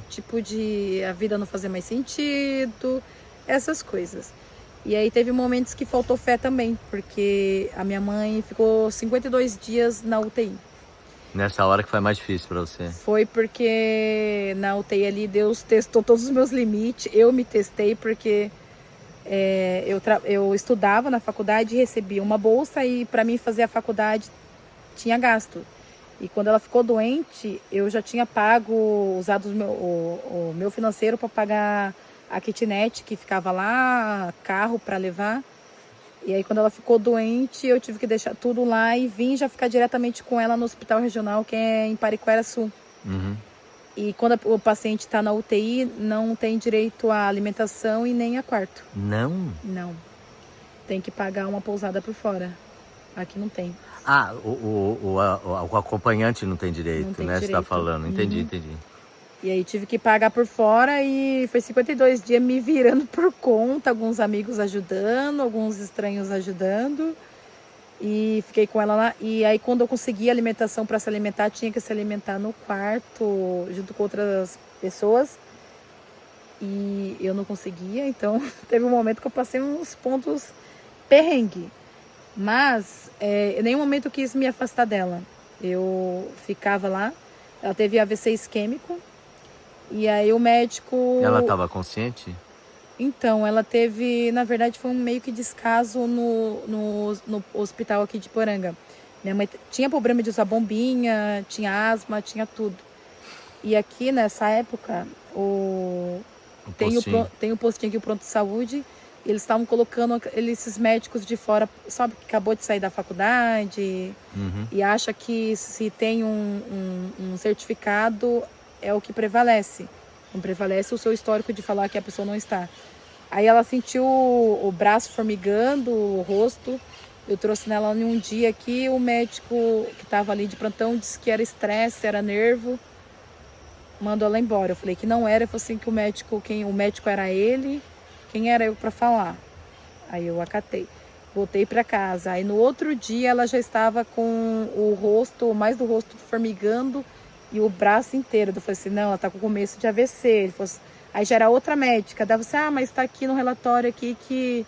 Speaker 2: Tipo de a vida não fazer mais sentido, essas coisas. E aí teve momentos que faltou fé também, porque a minha mãe ficou 52 dias na UTI.
Speaker 1: Nessa hora que foi mais difícil pra você?
Speaker 2: Foi porque na UTI ali Deus testou todos os meus limites. Eu me testei porque eu estudava na faculdade e recebia uma bolsa e para mim fazer a faculdade tinha gasto. E quando ela ficou doente, eu já tinha usado o meu financeiro para pagar a kitnet que ficava lá, carro para levar. E aí, quando ela ficou doente, eu tive que deixar tudo lá e vim já ficar diretamente com ela no hospital regional, que é em Pariquera-Sul. E quando o paciente está na UTI, não tem direito à alimentação e nem a quarto.
Speaker 1: Não?
Speaker 2: Não. Tem que pagar uma pousada por fora. Aqui não tem.
Speaker 1: O acompanhante não tem direito,
Speaker 2: não tem
Speaker 1: né?
Speaker 2: direito.
Speaker 1: Você está falando. Entendi.
Speaker 2: E aí tive que pagar por fora e foi 52 dias me virando por conta, alguns amigos ajudando, alguns estranhos ajudando. E fiquei com ela lá. E aí quando eu consegui alimentação para se alimentar, tinha que se alimentar no quarto, junto com outras pessoas. E eu não conseguia, então teve um momento que eu passei uns pontos perrengue. Mas em nenhum momento eu quis me afastar dela. Eu ficava lá, ela teve AVC isquêmico. E aí o médico...
Speaker 1: Ela estava consciente?
Speaker 2: Então, ela teve... Na verdade, foi um meio que descaso no hospital aqui de Poranga. Minha mãe tinha problema de usar bombinha, tinha asma, tinha tudo. E aqui, nessa época, tem o postinho aqui, o Pronto Saúde. E eles estavam colocando esses médicos de fora, sabe, que acabou de sair da faculdade. E acha que se tem um certificado... é o que prevalece. Não prevalece o seu histórico de falar que a pessoa não está. Aí ela sentiu o braço formigando, o rosto. Eu trouxe nela em um dia aqui, o médico que estava ali de plantão disse que era estresse, era nervo. Mandou ela embora. Eu falei que não era. Eu falei assim que o médico era ele, quem era eu para falar. Aí eu acatei. Voltei para casa. Aí no outro dia ela já estava com o rosto, mais do rosto formigando, e o braço inteiro. Eu falei assim, não, ela tá com começo de AVC. Ele falou assim, aí já era outra médica. Dava assim, mas tá aqui no relatório aqui que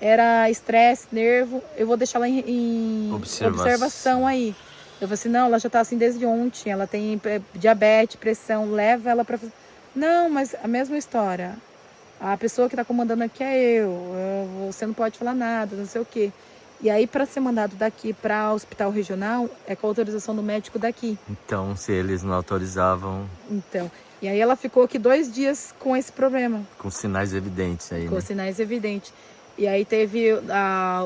Speaker 2: era estresse, nervo. Eu vou deixar ela em observação aí. Eu falei assim, não, ela já tá assim desde ontem. Ela tem diabetes, pressão, leva ela pra... Não, mas a mesma história. A pessoa que tá comandando aqui é você não pode falar nada, não sei o quê. E aí, para ser mandado daqui para o hospital regional, é com a autorização do médico daqui.
Speaker 1: Então, se eles não autorizavam...
Speaker 2: Então, e aí ela ficou aqui 2 dias com esse problema.
Speaker 1: Com sinais evidentes aí,
Speaker 2: Com sinais evidentes. E aí teve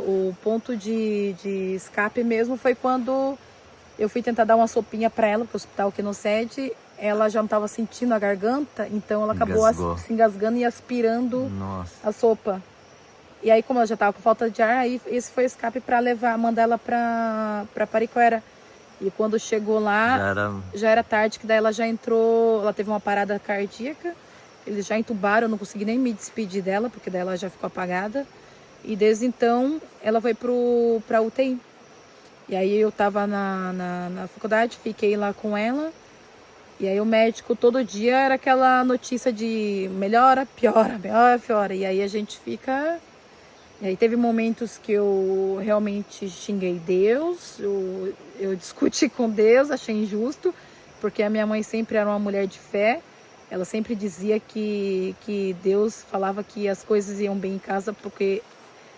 Speaker 2: o ponto de escape mesmo, foi quando eu fui tentar dar uma sopinha para ela, para o hospital aqui no SED. Ela já não estava sentindo a garganta, então ela acabou se engasgando e aspirando a sopa. E aí, como ela já tava com falta de ar, aí esse foi o escape para mandar ela para Pariquera. E quando chegou lá, já era tarde, que daí ela já entrou, ela teve uma parada cardíaca, eles já entubaram, eu não consegui nem me despedir dela, porque daí ela já ficou apagada. E desde então, ela foi pra UTI. E aí eu tava na faculdade, fiquei lá com ela. E aí o médico todo dia era aquela notícia de melhora, piora, melhora, piora. E aí a gente fica... E aí teve momentos que eu realmente xinguei Deus, eu discuti com Deus, achei injusto, porque a minha mãe sempre era uma mulher de fé. Ela sempre dizia que Deus falava que as coisas iam bem em casa porque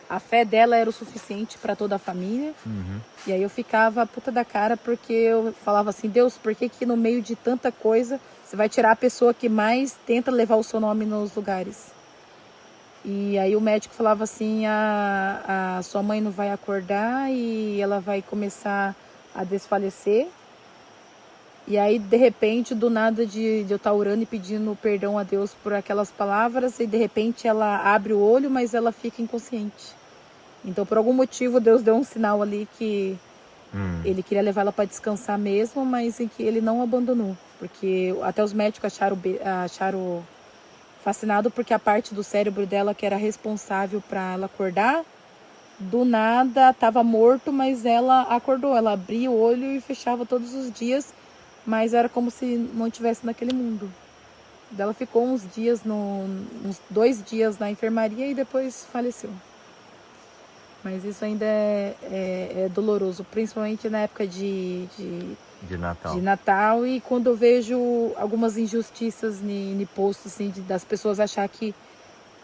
Speaker 2: a fé dela era o suficiente para toda a família.
Speaker 1: Uhum.
Speaker 2: E aí eu ficava puta da cara porque eu falava assim, Deus, por que no meio de tanta coisa você vai tirar a pessoa que mais tenta levar o seu nome nos lugares? E aí o médico falava assim, a sua mãe não vai acordar e ela vai começar a desfalecer. E aí, de repente, do nada de eu estar orando e pedindo perdão a Deus por aquelas palavras, e de repente ela abre o olho, mas ela fica inconsciente. Então, por algum motivo, Deus deu um sinal ali que ele queria levar ela para descansar mesmo, mas em que ele não abandonou. Porque até os médicos acharam fascinado, porque a parte do cérebro dela que era responsável para ela acordar, do nada estava morto, mas ela acordou. Ela abria o olho e fechava todos os dias, mas era como se não estivesse naquele mundo. Ela ficou uns 2 dias na enfermaria e depois faleceu. Mas isso ainda é doloroso, principalmente na época de Natal. E quando eu vejo algumas injustiças em postos, assim, das pessoas achar que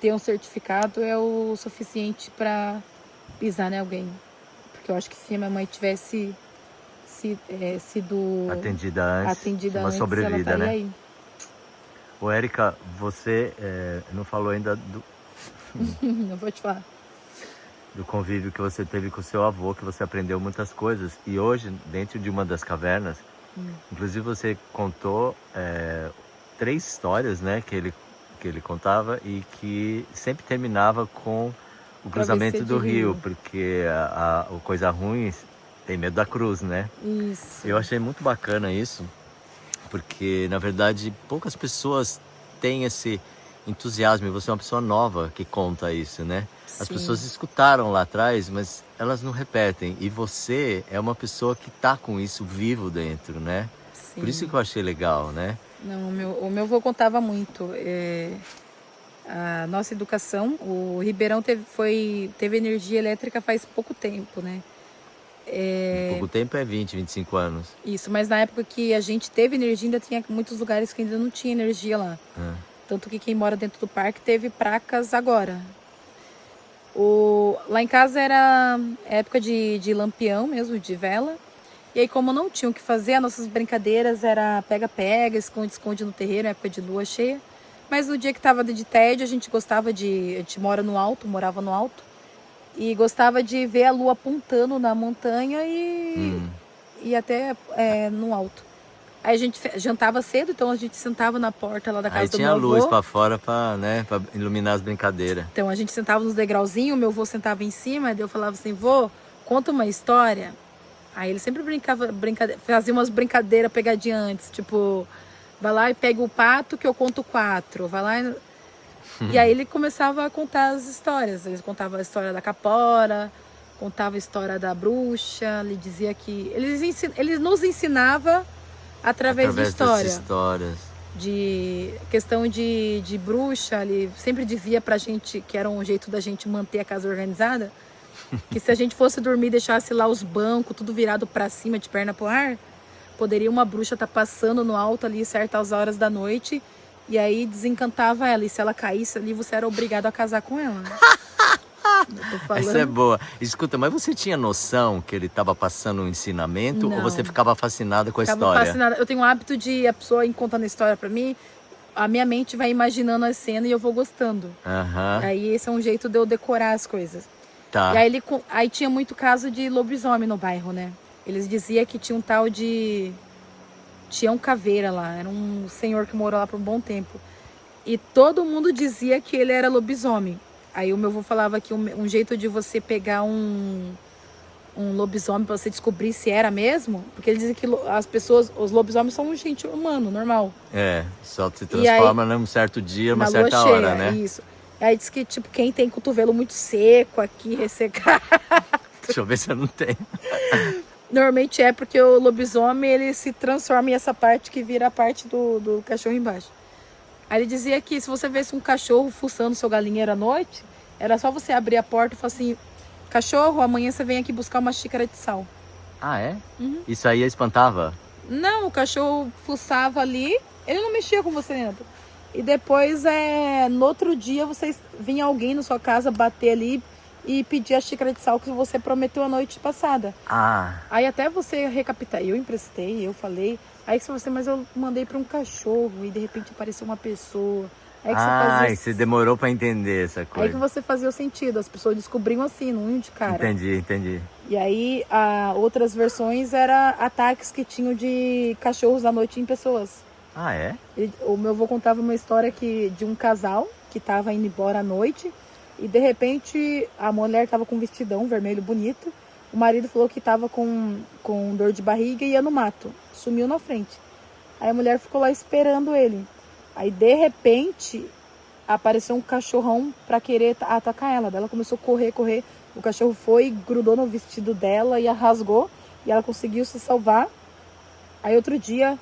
Speaker 2: ter um certificado é o suficiente para pisar em alguém. Porque eu acho que se a minha mãe tivesse sido
Speaker 1: atendida antes, uma
Speaker 2: antes,
Speaker 1: sobrevida,
Speaker 2: ela
Speaker 1: né?
Speaker 2: aí.
Speaker 1: Ô, Érica, você não falou ainda
Speaker 2: Não vou te falar.
Speaker 1: do convívio que você teve com o seu avô, que você aprendeu muitas coisas. E hoje, dentro de uma das cavernas, inclusive você contou 3 histórias, né, que ele contava e que sempre terminava com o cruzamento do rio, porque a coisa ruim tem medo da cruz, né?
Speaker 2: Isso.
Speaker 1: Eu achei muito bacana isso, porque na verdade poucas pessoas têm esse entusiasmo, e você é uma pessoa nova que conta isso, né? As
Speaker 2: Sim.
Speaker 1: pessoas escutaram lá atrás, mas elas não repetem, e você é uma pessoa que tá com isso vivo dentro, né?
Speaker 2: Sim.
Speaker 1: Por isso que eu achei legal, né?
Speaker 2: Não, o meu avô contava muito. A nossa educação, o Ribeirão teve energia elétrica faz pouco tempo, né?
Speaker 1: Pouco tempo é 20, 25 anos.
Speaker 2: Isso, mas na época que a gente teve energia, ainda tinha muitos lugares que ainda não tinha energia lá. Tanto que quem mora dentro do parque teve placas agora. Lá em casa era época de lampião mesmo, de vela. E aí, como não tinha o que fazer, as nossas brincadeiras era pega-pega, esconde-esconde no terreiro, época de lua cheia. Mas no dia que tava de tédio, a gente gostava de... A gente morava no alto. E gostava de ver a lua apontando na montanha e até no alto. Aí a gente jantava cedo, então a gente sentava na porta lá da casa do meu avô.
Speaker 1: Aí tinha luz pra fora pra iluminar as brincadeiras.
Speaker 2: Então a gente sentava nos degrauzinhos, meu avô sentava em cima, daí eu falava assim, vô, conta uma história. Aí ele sempre fazia umas brincadeiras pegadinha antes, tipo, vai lá e pega o pato que eu conto 4, vai lá e aí ele começava a contar as histórias. Ele contava a história da capora, contava a história da bruxa, ele dizia que... Ele nos ensinava através de história.
Speaker 1: Das histórias.
Speaker 2: De questão de bruxa, ele sempre dizia pra gente que era um jeito da gente manter a casa organizada, que se a gente fosse dormir e deixasse lá os bancos tudo virado pra cima, de perna pro ar, poderia uma bruxa estar passando no alto ali certas horas da noite e aí desencantava ela, e se ela caísse ali, você era obrigado a casar com ela.
Speaker 1: Essa é boa. Escuta, mas você tinha noção que ele estava passando um ensinamento?
Speaker 2: Não.
Speaker 1: Ou você ficava fascinada com a
Speaker 2: Ficava
Speaker 1: história?
Speaker 2: Fascinada. Eu tenho o hábito de a pessoa ir contando a história pra mim, a minha mente vai imaginando a cena e eu vou gostando. Aí esse é um jeito de eu decorar as coisas.
Speaker 1: Tá.
Speaker 2: E aí tinha muito caso de lobisomem no bairro, né? Eles diziam que tinha um tal de Tião Caveira lá. Era um senhor que morou lá por um bom tempo. E todo mundo dizia que ele era lobisomem. Aí o meu avô falava que um jeito de você pegar um lobisomem pra você descobrir se era mesmo, porque ele dizia que as pessoas, os lobisomens são um gente humano, normal.
Speaker 1: Só se
Speaker 2: E aí,
Speaker 1: transforma num certo dia, uma
Speaker 2: na lua
Speaker 1: certa
Speaker 2: cheia,
Speaker 1: hora, né?
Speaker 2: isso. Aí diz que, tipo, quem tem cotovelo muito seco aqui, ressecado,
Speaker 1: Deixa eu ver se eu não tenho.
Speaker 2: normalmente é porque o lobisomem, ele se transforma em essa parte que vira a parte do cachorro embaixo. Aí ele dizia que se você visse um cachorro fuçando seu galinheiro à noite, era só você abrir a porta e falar assim: cachorro, amanhã você vem aqui buscar uma xícara de sal.
Speaker 1: Ah, é? Isso aí espantava?
Speaker 2: Não, o cachorro fuçava ali, ele não mexia com você dentro. E depois, no outro dia, vinha alguém na sua casa bater ali e pedir a xícara de sal que você prometeu a noite passada.
Speaker 1: Ah,
Speaker 2: Aí até você recapitar, eu emprestei, eu falei. Aí que você, mas eu mandei para um cachorro e de repente apareceu uma pessoa. Aí que você fazia.
Speaker 1: você demorou pra entender essa
Speaker 2: Aí
Speaker 1: coisa.
Speaker 2: que você fazia o sentido, as pessoas descobriam assim, no unho de cara.
Speaker 1: Entendi.
Speaker 2: E aí, outras versões eram ataques que tinham de cachorros à noite em pessoas.
Speaker 1: Ah, é?
Speaker 2: O meu avô contava uma história de um casal que estava indo embora à noite e de repente a mulher estava com um vestidão vermelho bonito. O marido falou que estava com dor de barriga e ia no mato. Sumiu na frente. Aí a mulher ficou lá esperando ele. Aí de repente apareceu um cachorrão para querer atacar ela. Daí ela começou a correr. O cachorro foi, grudou no vestido dela e a rasgou. E ela conseguiu se salvar. Aí outro dia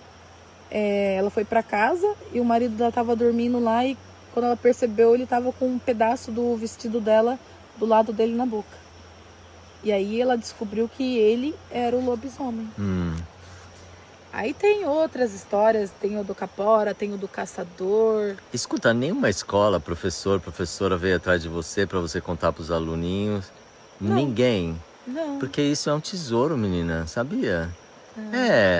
Speaker 2: ela foi para casa e o marido dela estava dormindo lá. E quando ela percebeu, ele estava com um pedaço do vestido dela do lado dele na boca. E aí ela descobriu que ele era o lobisomem. Aí tem outras histórias, tem o do Capora, tem o do Caçador.
Speaker 1: Escuta, nenhuma escola, professora veio atrás de você pra você contar pros aluninhos?
Speaker 2: Não.
Speaker 1: Ninguém?
Speaker 2: Não.
Speaker 1: Porque isso é um tesouro, menina, sabia?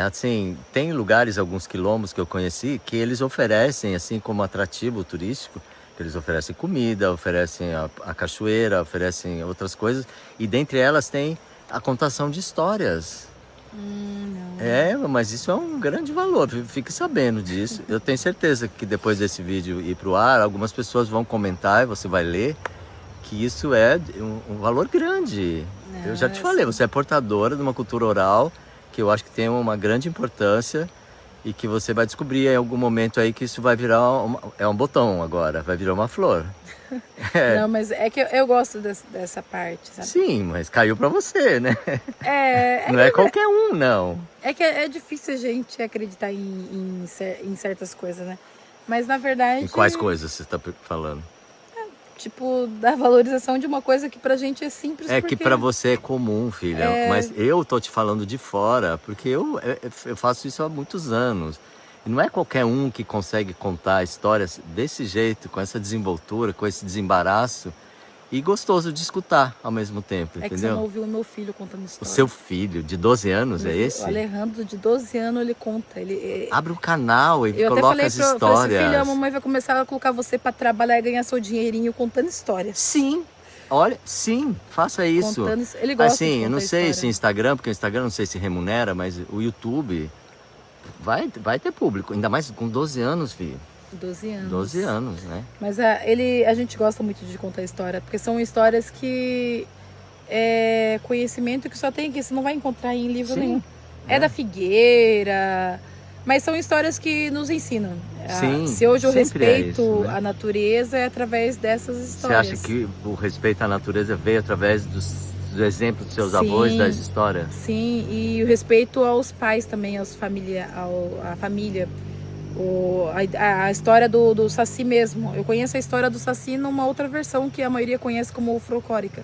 Speaker 1: Assim, tem lugares, alguns quilombos que eu conheci, que eles oferecem, assim como atrativo turístico, que eles oferecem comida, oferecem a cachoeira, oferecem outras coisas, e dentre elas tem a contação de histórias.
Speaker 2: Não.
Speaker 1: Mas isso é um grande valor, fique sabendo disso. Eu tenho certeza que depois desse vídeo ir pro ar, algumas pessoas vão comentar e você vai ler que isso é um valor grande. Eu já te falei, você é portadora de uma cultura oral que eu acho que tem uma grande importância e que você vai descobrir em algum momento aí que isso vai virar um botão agora, vai virar uma flor.
Speaker 2: Não, mas é que eu gosto dessa parte, sabe?
Speaker 1: Sim, mas caiu pra você, né?
Speaker 2: É
Speaker 1: Não é qualquer um, não.
Speaker 2: É que é difícil a gente acreditar em certas coisas, né? Mas na verdade...
Speaker 1: Em quais coisas você está falando?
Speaker 2: Tipo, da valorização de uma coisa que pra gente é simples.
Speaker 1: Que pra você é comum, filha. Mas eu tô te falando de fora, porque eu faço isso há muitos anos. E não é qualquer um que consegue contar histórias desse jeito, com essa desenvoltura, com esse desembaraço. E gostoso de escutar ao mesmo tempo,
Speaker 2: É que você
Speaker 1: entendeu?
Speaker 2: não ouviu o meu filho contando
Speaker 1: O
Speaker 2: história.
Speaker 1: seu filho, de 12 anos,
Speaker 2: Meu
Speaker 1: é
Speaker 2: filho,
Speaker 1: esse?
Speaker 2: O Alejandro, de 12 anos, ele conta.
Speaker 1: Abre um canal e
Speaker 2: Eu até
Speaker 1: coloca
Speaker 2: falei
Speaker 1: as
Speaker 2: pra
Speaker 1: histórias.
Speaker 2: falei assim, filho, a mamãe vai começar a colocar você pra trabalhar e ganhar seu dinheirinho contando histórias.
Speaker 1: Sim, olha, sim, faça isso.
Speaker 2: Ele gosta de
Speaker 1: assim,
Speaker 2: contar
Speaker 1: eu não sei
Speaker 2: história.
Speaker 1: se Instagram, porque o Instagram não sei se remunera, mas o YouTube vai ter público, ainda mais com 12 anos, filho.
Speaker 2: 12 anos.
Speaker 1: 12 anos, né?
Speaker 2: Mas a gente gosta muito de contar história, porque são histórias que é conhecimento que só tem aqui, você não vai encontrar em livro
Speaker 1: Sim,
Speaker 2: nenhum. É da Figueira, mas são histórias que nos ensinam.
Speaker 1: Sim,
Speaker 2: Se hoje eu
Speaker 1: sempre é
Speaker 2: respeito
Speaker 1: isso, né?
Speaker 2: a natureza, é através dessas
Speaker 1: Você
Speaker 2: histórias.
Speaker 1: acha que o respeito à natureza veio através do exemplo dos seus
Speaker 2: Sim,
Speaker 1: avós, das histórias?
Speaker 2: Sim, e o respeito aos pais também, à família. A história do Saci mesmo. Eu conheço a história do Saci numa outra versão que a maioria conhece como Ofrocórica.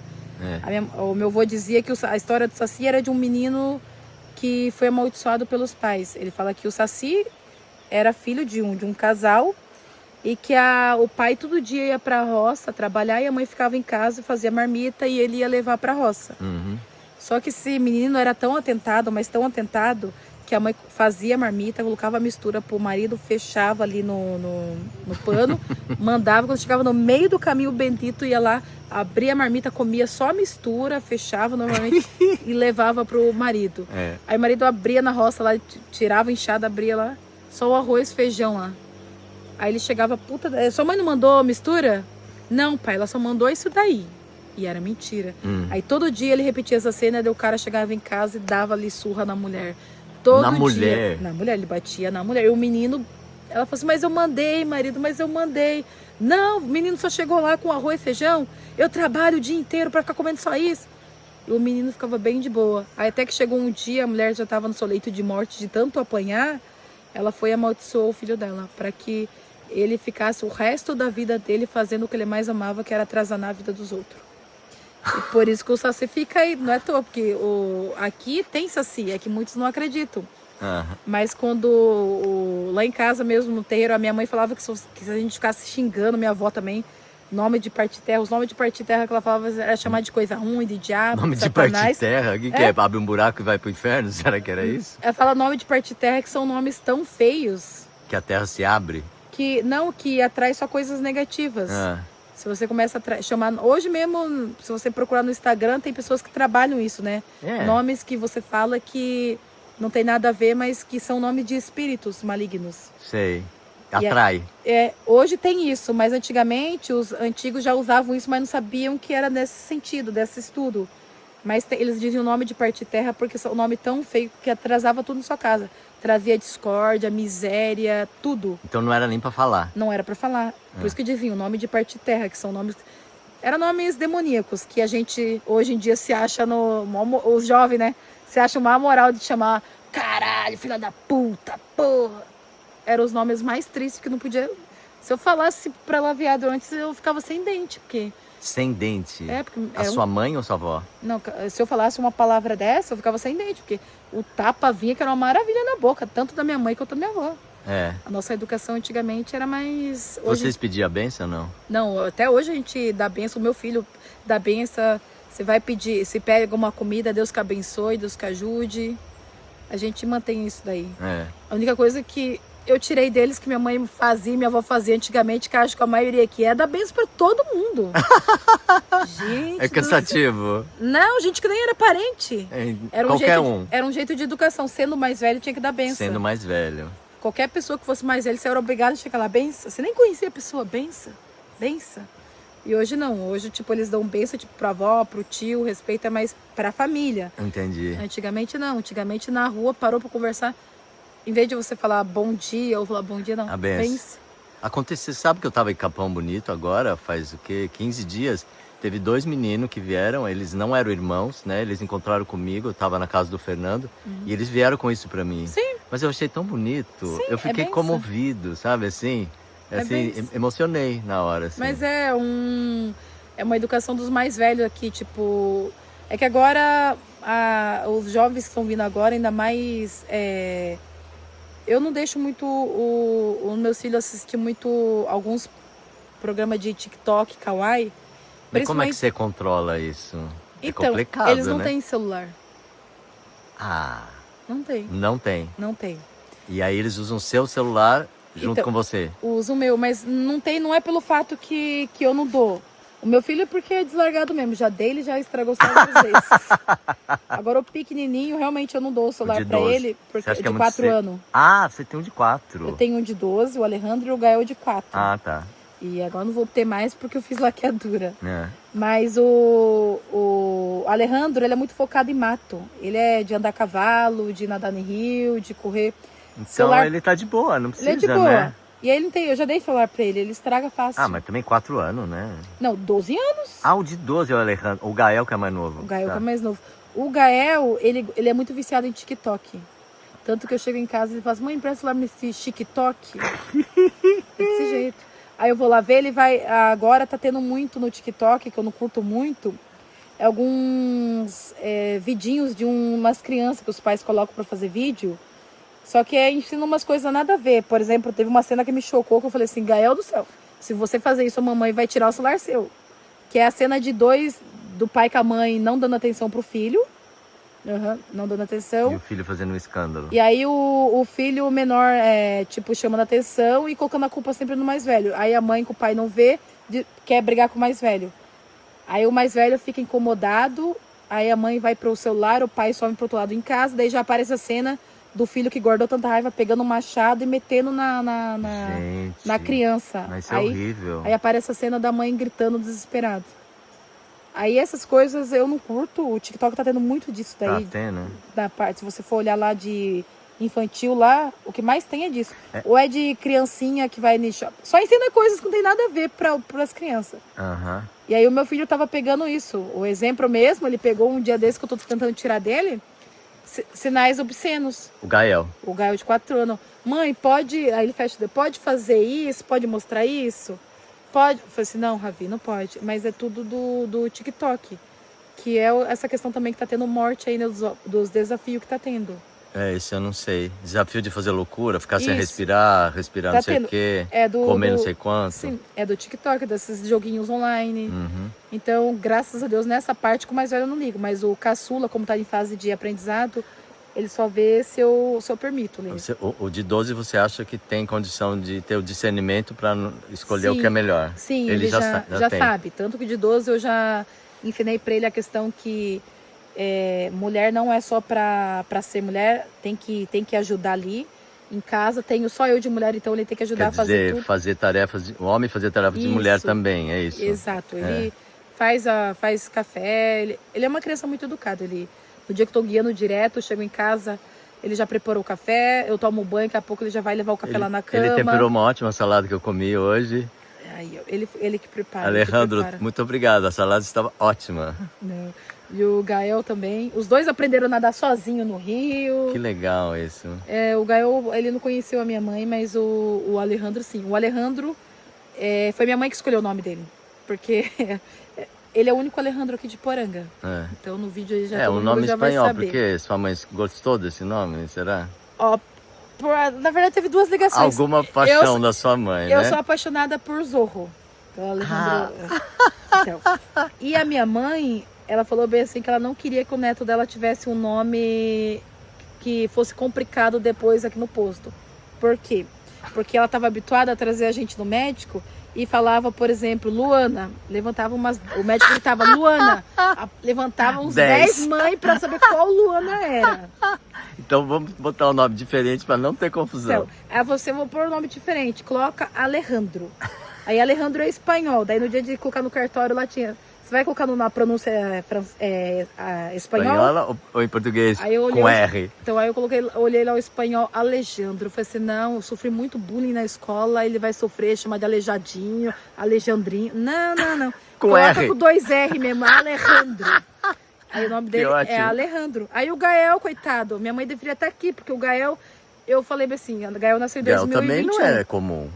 Speaker 2: O meu avô dizia que a história do Saci era de um menino que foi amaldiçoado pelos pais. Ele fala que o Saci era filho de um casal e que o pai todo dia ia para a roça trabalhar e a mãe ficava em casa e fazia marmita e ele ia levar para a roça. Só que esse menino era tão atentado, mas tão atentado, que a mãe fazia marmita, colocava a mistura pro marido, fechava ali no pano, mandava, quando chegava no meio do caminho, o Bendito ia lá, abria a marmita, comia só a mistura, fechava normalmente e levava pro marido. Aí o marido abria na roça lá, tirava a enxada, abria lá, só o arroz, feijão lá. Aí ele chegava, puta, sua mãe não mandou mistura? Não, pai, ela só mandou isso daí. E era mentira. Aí todo dia ele repetia essa cena, daí o cara chegava em casa e dava ali surra na mulher. Todo
Speaker 1: Na
Speaker 2: dia.
Speaker 1: mulher?
Speaker 2: Na mulher, ele batia na mulher. E o menino, ela falou assim, mas eu mandei, marido, mas eu mandei. Não, o menino só chegou lá com arroz e feijão. Eu trabalho o dia inteiro pra ficar comendo só isso. E o menino ficava bem de boa. Aí até que chegou um dia, a mulher já estava no seu leito de morte de tanto apanhar, ela foi e amaldiçoou o filho dela, para que ele ficasse o resto da vida dele fazendo o que ele mais amava, que era atrasanar a vida dos outros. E por isso que o Saci fica aí, não é à toa, porque aqui tem Saci, é que muitos não acreditam. Mas quando lá em casa mesmo, no terreiro, a minha mãe falava que se a gente ficasse xingando, minha avó também, nome de parte terra, os nomes de parte terra que ela falava era chamar de coisa ruim, de diabo,
Speaker 1: Nome
Speaker 2: de
Speaker 1: de parte
Speaker 2: satanás.
Speaker 1: terra? O que é? Abre um buraco e vai pro inferno? Será que era isso?
Speaker 2: Ela fala nome de parte terra que são nomes tão feios
Speaker 1: Que a terra se abre?
Speaker 2: que atrai só coisas negativas. Se você começa a chamar... Hoje mesmo, se você procurar no Instagram, tem pessoas que trabalham isso, né? Nomes que você fala que não tem nada a ver, mas que são nomes de espíritos malignos.
Speaker 1: Sei. Atrai.
Speaker 2: Hoje tem isso, mas antigamente os antigos já usavam isso, mas não sabiam que era nesse sentido, desse estudo. Mas eles diziam o nome de parte terra porque é um nome tão feio que atrasava tudo na sua casa. Trazia discórdia, miséria, tudo.
Speaker 1: Então não era nem pra falar.
Speaker 2: Não era pra falar. Por isso que diziam o nome de parte terra, que são nomes... Eram nomes demoníacos, que a gente hoje em dia se acha os jovens, né? Se acha uma moral de chamar caralho, filha da puta, porra. Eram os nomes mais tristes que não podia... Se eu falasse pra ela viado antes, eu ficava sem dente, porque...
Speaker 1: Sem dente?
Speaker 2: Porque
Speaker 1: a sua mãe ou sua avó?
Speaker 2: Não, se eu falasse uma palavra dessa, eu ficava sem dente, porque o tapa vinha que era uma maravilha na boca, tanto da minha mãe quanto da minha avó. A nossa educação antigamente era mais...
Speaker 1: Vocês pediam a benção ou não?
Speaker 2: Não, até hoje a gente dá benção, o meu filho dá benção, você vai pedir, se pega alguma comida, Deus que abençoe, Deus que ajude. A gente mantém isso daí. A única coisa que eu tirei deles, que minha mãe fazia, minha avó fazia antigamente, que acho que a maioria aqui é dar benção pra todo mundo. Gente,
Speaker 1: é cansativo?
Speaker 2: Não, gente que nem era parente. Era
Speaker 1: qualquer um.
Speaker 2: Era um jeito de educação. Sendo mais velho, tinha que dar benção.
Speaker 1: Sendo mais velho.
Speaker 2: Qualquer pessoa que fosse mais velho, você era obrigado a chegar lá, benção. Você nem conhecia a pessoa, benção. Benção. E hoje não. Hoje, tipo, eles dão benção, tipo, pra avó, pro tio, o respeito é mais pra família.
Speaker 1: Entendi.
Speaker 2: Antigamente não. Antigamente na rua, parou pra conversar. Em vez de você falar bom dia ou falar bom dia, não.
Speaker 1: A benção. Aconteceu, sabe que eu tava em Capão Bonito agora, faz o quê? 15 dias. Teve 2 meninos que vieram, eles não eram irmãos, né? Eles encontraram comigo, eu tava na casa do Fernando, e eles vieram com isso pra mim.
Speaker 2: Sim.
Speaker 1: Mas eu achei tão bonito,
Speaker 2: Sim,
Speaker 1: eu fiquei comovido, sabe assim? Emocionei na hora, assim.
Speaker 2: Mas é uma educação dos mais velhos aqui, tipo... É que agora, os jovens que estão vindo agora, ainda mais... Eu não deixo muito os meus filhos assistir muito alguns programas de TikTok, Kawaii.
Speaker 1: Mas como é que você controla isso?
Speaker 2: Então,
Speaker 1: é complicado,
Speaker 2: eles não
Speaker 1: né?
Speaker 2: têm celular. Não tem.
Speaker 1: Não tem.
Speaker 2: Não tem.
Speaker 1: E aí eles usam o seu celular junto com você?
Speaker 2: Uso o meu, mas não é pelo fato que eu não dou. O meu filho é porque é deslargado mesmo. Já dei, ele já estragou o celular várias vezes. Agora o pequenininho, realmente eu não dou o celular pra ele, porque é de 4 anos.
Speaker 1: Você tem um de 4.
Speaker 2: Eu tenho um de 12, o Alejandro, e o Gael de 4.
Speaker 1: Tá.
Speaker 2: E agora não vou ter mais porque eu fiz laqueadura. Mas o Alejandro, ele é muito focado em mato. Ele é de andar a cavalo, de nadar no rio, de correr.
Speaker 1: Então ele tá de boa, não precisa,
Speaker 2: ele é de boa.
Speaker 1: né?
Speaker 2: E aí ele não tem, eu já dei celular pra ele estraga fácil.
Speaker 1: Mas também 4 anos, né?
Speaker 2: Não, 12 anos.
Speaker 1: O de 12 é o Alejandro, o Gael que é mais novo.
Speaker 2: O Gael que é mais novo. O Gael, ele é muito viciado em TikTok. Tanto que eu chego em casa e ele fala assim, mãe, empresta o celular nesse TikTok. É desse jeito. Aí eu vou lá ver, ele vai... Agora tá tendo muito no TikTok, que eu não curto muito, alguns vidinhos de umas crianças que os pais colocam pra fazer vídeo. Só que ensina umas coisas nada a ver. Por exemplo, teve uma cena que me chocou, que eu falei assim, Gael do céu, se você fazer isso, a mamãe vai tirar o celular seu. Que é a cena de do pai com a mãe não dando atenção pro filho. Não dando atenção.
Speaker 1: E o filho fazendo um escândalo.
Speaker 2: E aí o filho menor, chamando atenção e colocando a culpa sempre no mais velho. Aí a mãe, que o pai não vê, quer brigar com o mais velho. Aí o mais velho fica incomodado, aí a mãe vai pro celular, o pai some pro outro lado em casa, daí já aparece a cena do filho que guardou tanta raiva, pegando um machado e metendo
Speaker 1: Gente,
Speaker 2: na criança.
Speaker 1: mas isso é horrível.
Speaker 2: Aí aparece a cena da mãe gritando desesperado. Aí essas coisas eu não curto. O TikTok tá tendo muito disso daí.
Speaker 1: Tá tendo?
Speaker 2: Da parte, se você for olhar lá de infantil lá, o que mais tem é disso. Ou é de criancinha que vai no shopping. Só ensina coisas que não tem nada a ver para as crianças. E aí o meu filho tava pegando isso. O exemplo mesmo, ele pegou um dia desse que eu tô tentando tirar dele, sinais obscenos.
Speaker 1: O Gael.
Speaker 2: O Gael de 4 anos. Mãe, pode... Aí ele fecha, pode fazer isso? Pode mostrar isso? Pode. Eu falei assim, não, Ravi, não pode. Mas é tudo do TikTok. Que é essa questão também que tá tendo morte aí dos desafios que tá tendo.
Speaker 1: Esse eu não sei. Desafio de fazer loucura, ficar sem
Speaker 2: Isso.
Speaker 1: respirar tá não sei o quê, comer não sei quanto.
Speaker 2: Sim, é do TikTok, desses joguinhos online. Então, graças a Deus, nessa parte que o mais velho eu não ligo. Mas o caçula, como tá em fase de aprendizado, ele só vê se eu permito.
Speaker 1: O de 12 você acha que tem condição de ter o discernimento para escolher o que é melhor?
Speaker 2: Sim, ele já tem. Sabe. Tanto que de 12 eu já ensinei para ele a questão que mulher não é só para ser mulher, tem que ajudar ali. Em casa tenho só eu de mulher, então ele tem que ajudar a fazer tudo.
Speaker 1: Fazer tarefas, o homem fazer tarefas de mulher também, é isso?
Speaker 2: Exato, ele faz café, ele é uma criança muito educada. No dia que eu tô guiando direto, eu chego em casa, ele já preparou o café, eu tomo banho, daqui a pouco ele já vai levar o café lá na cama.
Speaker 1: Ele temperou uma ótima salada que eu comi hoje.
Speaker 2: Aí, ele que prepara.
Speaker 1: Alejandro, muito obrigado, a salada estava ótima.
Speaker 2: Não. E o Gael também. Os dois aprenderam a nadar sozinho no rio.
Speaker 1: Que legal isso.
Speaker 2: O Gael, ele não conheceu a minha mãe, mas o Alejandro sim. O Alejandro foi minha mãe que escolheu o nome dele. Porque ele é o único Alejandro aqui de Poranga. Então no vídeo ele já
Speaker 1: um nome
Speaker 2: já
Speaker 1: espanhol,
Speaker 2: vai saber.
Speaker 1: porque sua mãe gostou desse nome, será?
Speaker 2: Na verdade teve duas ligações.
Speaker 1: Alguma paixão da sua mãe, né?
Speaker 2: Eu sou apaixonada por Zorro. Então, Alejandro... Então, e a minha mãe... Ela falou bem assim que ela não queria que o neto dela tivesse um nome que fosse complicado depois aqui no posto. Por quê? Porque ela estava habituada a trazer a gente no médico e falava, por exemplo, Luana. O médico gritava, Luana. Levantava uns 10 mães para saber qual Luana era.
Speaker 1: Então vamos botar um nome diferente para não ter confusão.
Speaker 2: Então, você vai pôr um nome diferente. Coloca Alejandro. Aí Alejandro é espanhol. Daí no dia de colocar no cartório lá tinha... Você vai colocar na pronúncia espanhola
Speaker 1: ou em português com R?
Speaker 2: Então aí eu olhei lá o espanhol Alejandro. Eu falei assim, não, eu sofri muito bullying na escola, ele vai sofrer, chamar de Alejadinho, Alejandrinho. Não.
Speaker 1: Com
Speaker 2: Coloca
Speaker 1: R.
Speaker 2: com 2 R mesmo, Alejandro. Aí o nome dele é Alejandro. Aí o Gael, coitado, minha mãe deveria estar aqui, porque o Gael, eu falei assim, o Gael nasceu em 2021.
Speaker 1: Também não é comum.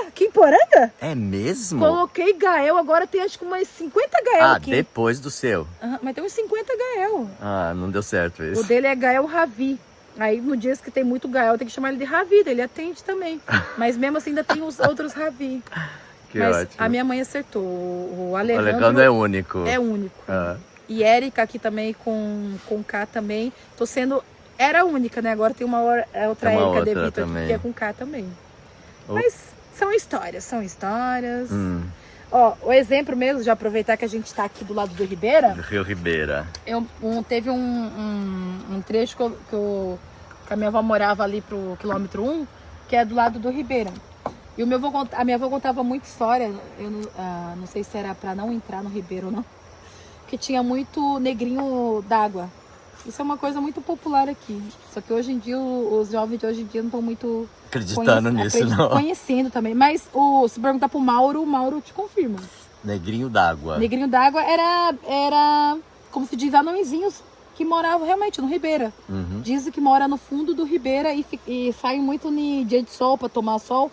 Speaker 2: Aqui em Poranga?
Speaker 1: É mesmo?
Speaker 2: Coloquei Gael, agora tem acho que umas 50 Gael aqui.
Speaker 1: Depois do seu.
Speaker 2: Mas tem uns 50 Gael.
Speaker 1: Não deu certo isso.
Speaker 2: O dele é Gael Ravi. Aí no dias que tem muito Gael, tem que chamar ele de Ravi, ele atende também. Mas mesmo assim ainda tem os outros Ravi.
Speaker 1: Mas ótimo.
Speaker 2: A minha mãe acertou. O Alejandro
Speaker 1: é único.
Speaker 2: É único. E Érica aqui também com K também. Era única, né? Agora tem outra Érica De Vito aqui, que é com K também. Mas são histórias. O exemplo mesmo, de aproveitar que a gente tá aqui do lado do Ribeira.
Speaker 1: Do Rio Ribeira.
Speaker 2: Teve um trecho que a minha avó morava ali pro quilômetro 1, que é do lado do Ribeira. E a minha avó contava muita história, eu não sei se era para não entrar no Ribeiro ou não, que tinha muito negrinho d'água. Isso é uma coisa muito popular aqui. Só que hoje em dia, os jovens de hoje em dia não estão muito
Speaker 1: acreditando nisso, não.
Speaker 2: Conhecendo também. Mas se perguntar pro Mauro, o Mauro te confirma.
Speaker 1: Negrinho d'água.
Speaker 2: Negrinho d'água era, como se diz, anõezinhos que moravam realmente no Ribeira. Dizem que mora no fundo do Ribeira e saem muito no dia de sol para tomar sol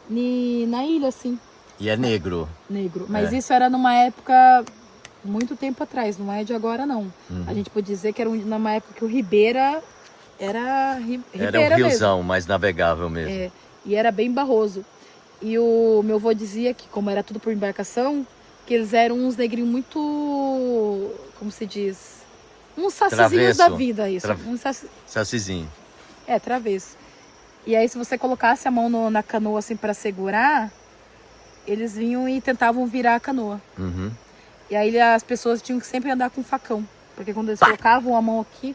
Speaker 2: na ilha, assim.
Speaker 1: E é negro.
Speaker 2: Negro. Mas isso era numa época muito tempo atrás, não é de agora não. A gente pode dizer que era numa época que o Ribeira era Ribeira
Speaker 1: um riozão
Speaker 2: mesmo.
Speaker 1: mais navegável mesmo.
Speaker 2: E era bem barroso. E o meu avô dizia que, como era tudo por embarcação, que eles eram uns negrinhos muito, como se diz, uns sacizinhos da vida, isso.
Speaker 1: Sacizinho.
Speaker 2: Travesso. E aí se você colocasse a mão na canoa assim para segurar, eles vinham e tentavam virar a canoa. E aí as pessoas tinham que sempre andar com facão. Porque quando eles colocavam a mão aqui...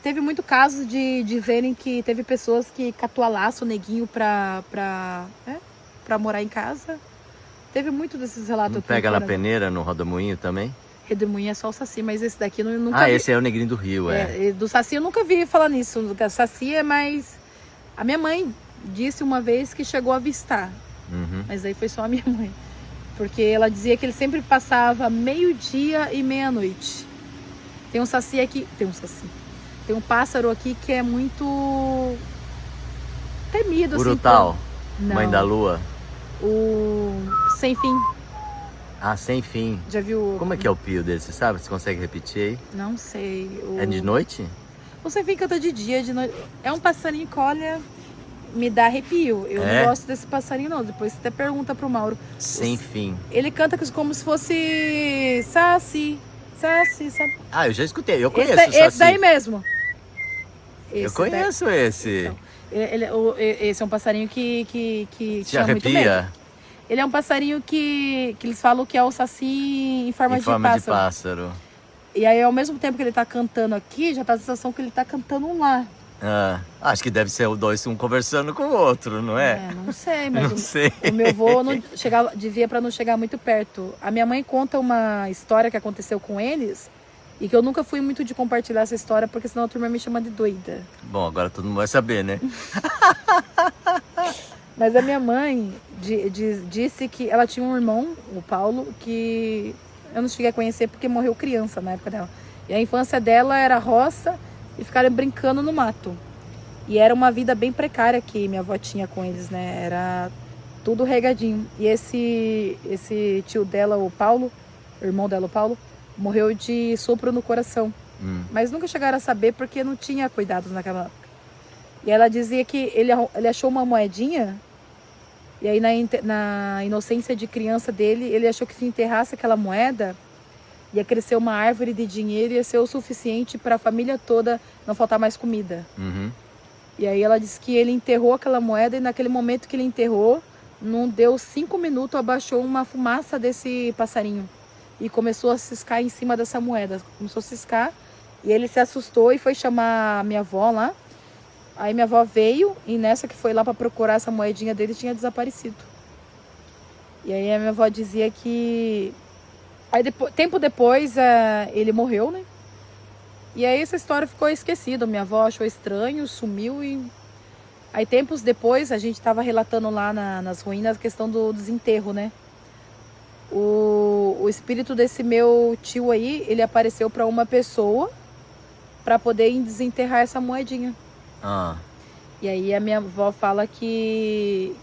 Speaker 2: teve muito caso de verem que teve pessoas que catualaçam o neguinho pra morar em casa. Teve muito desses relatos
Speaker 1: Não
Speaker 2: aqui.
Speaker 1: pega na peneira, no rodamuinho também?
Speaker 2: Redemoinho é só o Saci, mas esse daqui eu nunca vi.
Speaker 1: Esse é o Negrinho do Rio,
Speaker 2: Do Saci eu nunca vi falar nisso. O Saci é mais... A minha mãe disse uma vez que chegou a avistar.
Speaker 1: Uhum.
Speaker 2: Mas aí foi só a minha mãe. Porque ela dizia que ele sempre passava meio-dia e meia-noite. Tem um Saci aqui... Tem um pássaro aqui que é muito temido,
Speaker 1: Urutau,
Speaker 2: Não.
Speaker 1: Mãe da Lua.
Speaker 2: O Sem Fim.
Speaker 1: Sem Fim.
Speaker 2: Já viu?
Speaker 1: Como é que é o pio dele, você sabe? Você consegue repetir aí?
Speaker 2: Não sei.
Speaker 1: É de noite?
Speaker 2: O Sem Fim canta de dia, de noite. É um passarinho que, olha, me dá arrepio. Eu não gosto desse passarinho, não. Depois você até pergunta pro Mauro.
Speaker 1: Sem Fim.
Speaker 2: Ele canta como se fosse Saci, sabe?
Speaker 1: Eu já escutei, eu conheço o Saci.
Speaker 2: Esse daí mesmo.
Speaker 1: Eu conheço esse.
Speaker 2: Então, esse é um passarinho que
Speaker 1: Te
Speaker 2: tinha muito medo.
Speaker 1: arrepia?
Speaker 2: Ele é um passarinho que eles falam que é o Saci em forma de pássaro. E aí, ao mesmo tempo que ele tá cantando aqui, já tá a sensação que ele tá cantando lá.
Speaker 1: Acho que deve ser os dois um conversando com o outro, não é?
Speaker 2: Não sei, mas
Speaker 1: não sei.
Speaker 2: O meu avô devia para não chegar muito perto. A minha mãe conta uma história que aconteceu com eles e que eu nunca fui muito de compartilhar essa história, porque senão a turma me chama de doida.
Speaker 1: Bom, agora todo mundo vai saber, né?
Speaker 2: Mas a minha mãe disse que ela tinha um irmão, o Paulo, que eu não cheguei a conhecer porque morreu criança na época dela. E a infância dela era roça e ficaram brincando no mato. E era uma vida bem precária que minha avó tinha com eles, né? Era tudo regadinho. E esse tio dela, o Paulo, o irmão dela, o Paulo, morreu de sopro no coração. Mas nunca chegaram a saber porque não tinha cuidados naquela época. E ela dizia que ele achou uma moedinha. E aí na inocência de criança dele, ele achou que se enterrasse aquela moeda, ia crescer uma árvore de dinheiro e ia ser o suficiente para a família toda não faltar mais comida.
Speaker 1: Uhum.
Speaker 2: E aí ela disse que ele enterrou aquela moeda e naquele momento que ele enterrou, não deu 5 minutos, abaixou uma fumaça desse passarinho. E começou a ciscar em cima dessa moeda. Começou a ciscar e ele se assustou e foi chamar a minha avó lá. Aí minha avó veio e nessa que foi lá para procurar essa moedinha dele tinha desaparecido. E aí a minha avó dizia que... Aí tempo depois ele morreu, né? E aí essa história ficou esquecida. Minha avó achou estranho, sumiu e... Aí tempos depois a gente estava relatando lá nas ruínas a questão do desenterro, né? O espírito desse meu tio aí, ele apareceu para uma pessoa para poder desenterrar essa moedinha. E aí a minha avó fala que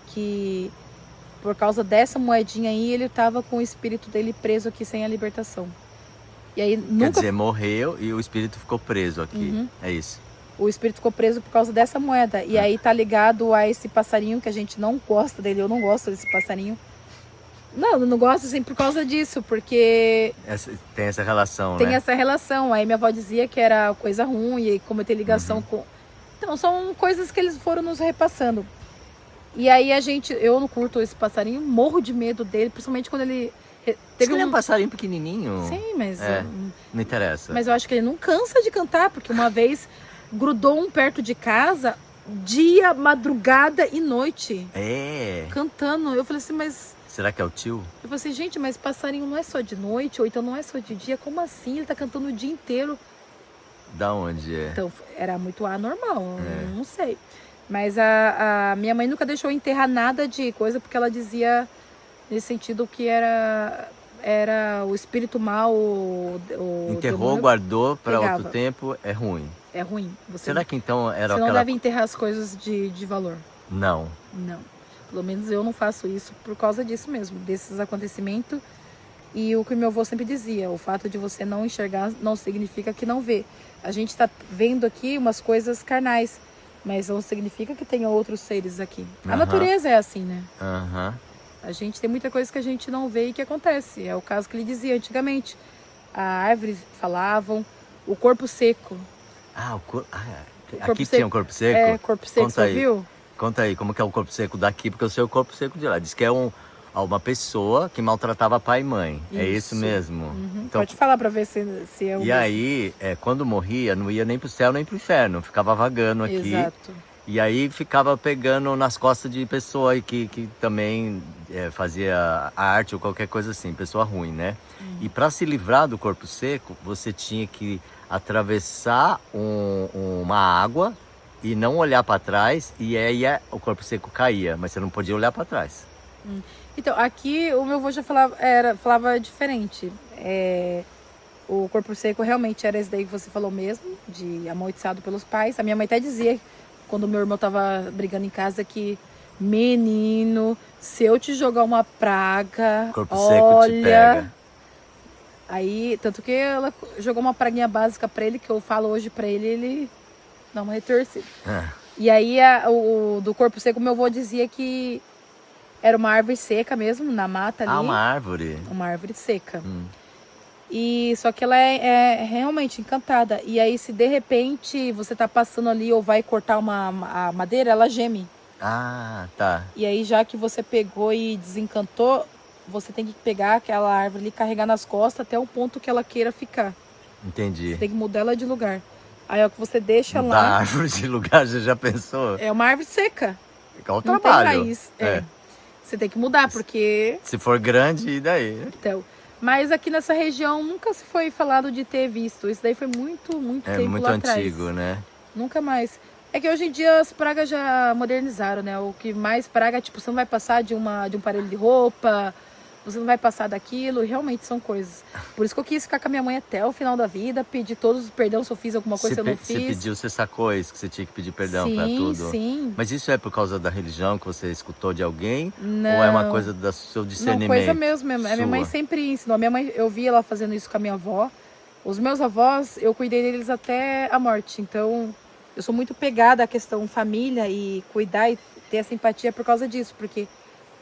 Speaker 2: por causa dessa moedinha aí, ele tava com o espírito dele preso aqui sem a libertação. E aí nunca...
Speaker 1: Quer dizer, morreu e o espírito ficou preso aqui.
Speaker 2: Uhum.
Speaker 1: É isso.
Speaker 2: O espírito ficou preso por causa dessa moeda. E aí tá ligado a esse passarinho que a gente não gosta dele. Eu não gosto desse passarinho. Não, eu não gosto assim por causa disso, porque...
Speaker 1: Tem essa relação,
Speaker 2: Tem
Speaker 1: né?
Speaker 2: essa relação. Aí minha avó dizia que era coisa ruim e como eu tenho ligação com... Então, são coisas que eles foram nos repassando. E aí eu não curto esse passarinho, morro de medo dele, principalmente quando ele...
Speaker 1: Ele é um passarinho pequenininho.
Speaker 2: Sim, mas...
Speaker 1: Não interessa.
Speaker 2: Mas eu acho que ele não cansa de cantar, porque uma vez grudou um perto de casa, dia, madrugada e noite. Cantando. Eu falei assim, mas...
Speaker 1: Será que é o tio?
Speaker 2: Eu falei assim, gente, mas passarinho não é só de noite, ou então não é só de dia, como assim? Ele tá cantando o dia inteiro.
Speaker 1: Da onde é?
Speaker 2: Então, era muito anormal, não sei. Mas a minha mãe nunca deixou enterrar nada de coisa, porque ela dizia nesse sentido que era o espírito mal.
Speaker 1: Enterrou, guardou para outro tempo, é ruim.
Speaker 2: É ruim.
Speaker 1: Será que então era
Speaker 2: Você não deve enterrar as coisas de valor.
Speaker 1: Não.
Speaker 2: Não. Pelo menos eu não faço isso por causa disso mesmo, desses acontecimentos. E o que meu avô sempre dizia, o fato de você não enxergar não significa que não vê. A gente está vendo aqui umas coisas carnais, mas não significa que tenha outros seres aqui. A natureza é assim, né? A gente tem muita coisa que a gente não vê e que acontece. É o caso que ele dizia antigamente. A árvore falavam, o corpo seco.
Speaker 1: Aqui tinha um corpo seco?
Speaker 2: Corpo seco, você viu?
Speaker 1: Conta aí, como que é o corpo seco daqui, porque eu sei o corpo seco de lá. Diz que é a uma pessoa que maltratava pai e mãe. É isso
Speaker 2: Isso.
Speaker 1: mesmo? Então,
Speaker 2: Pode falar pra ver se é o
Speaker 1: e
Speaker 2: mesmo.
Speaker 1: aí, quando morria, não ia nem pro céu nem pro inferno. Ficava vagando aqui.
Speaker 2: Exato.
Speaker 1: E aí ficava pegando nas costas de pessoa aí que também fazia arte ou qualquer coisa assim, pessoa ruim, né? E para se livrar do corpo seco, você tinha que atravessar uma água e não olhar para trás, e aí o corpo seco caía, mas você não podia olhar para trás.
Speaker 2: Então, aqui o meu avô já falava diferente. O corpo seco realmente era esse daí que você falou mesmo, de amaldiçoado pelos pais. A minha mãe até dizia, quando o meu irmão tava brigando em casa, que menino, se eu te jogar uma praga,
Speaker 1: Corpo seco te pega.
Speaker 2: Aí, tanto que ela jogou uma praguinha básica pra ele, que eu falo hoje pra ele, ele dá uma retorcida. E aí, o do corpo seco, meu avô dizia que era uma árvore seca mesmo, na mata ali.
Speaker 1: Ah, uma árvore.
Speaker 2: Uma árvore seca. E só que ela é realmente encantada. E aí, se de repente você tá passando ali ou vai cortar a madeira, ela geme.
Speaker 1: Ah, tá.
Speaker 2: E aí, já que você pegou e desencantou, você tem que pegar aquela árvore ali, carregar nas costas até o ponto que ela queira ficar.
Speaker 1: Entendi.
Speaker 2: Você tem que mudar ela de lugar. Aí, ó, que você deixa
Speaker 1: Mudar a
Speaker 2: lá.
Speaker 1: árvore de lugar, você já pensou?
Speaker 2: É uma árvore seca.
Speaker 1: Qual o
Speaker 2: Não
Speaker 1: trabalho?
Speaker 2: tem raiz. Você tem que mudar, porque...
Speaker 1: Se for grande, e daí?
Speaker 2: Então, mas aqui nessa região nunca se foi falado de ter visto. Isso daí foi muito, muito tempo
Speaker 1: Muito
Speaker 2: lá
Speaker 1: antigo,
Speaker 2: atrás.
Speaker 1: né?
Speaker 2: Nunca mais. É que hoje em dia as pragas já modernizaram, né? O que mais praga, tipo, você não vai passar de um parelho de roupa, você não vai passar daquilo, e realmente são coisas. Por isso que eu quis ficar com a minha mãe até o final da vida, pedir todos os perdão se eu fiz alguma coisa que eu não
Speaker 1: Você
Speaker 2: fiz.
Speaker 1: pediu, você sacou isso, que você tinha que pedir perdão pra
Speaker 2: Sim,
Speaker 1: tudo?
Speaker 2: sim.
Speaker 1: Mas isso é por causa da religião que você escutou de alguém?
Speaker 2: Não.
Speaker 1: Ou é uma coisa do seu discernimento?
Speaker 2: Não, coisa mesmo. A minha mãe
Speaker 1: sua?
Speaker 2: sempre ensinou. A minha mãe, eu vi ela fazendo isso com a minha avó. Os meus avós, eu cuidei deles até a morte. Então, eu sou muito pegada à questão família e cuidar e ter essa empatia por causa disso. Porque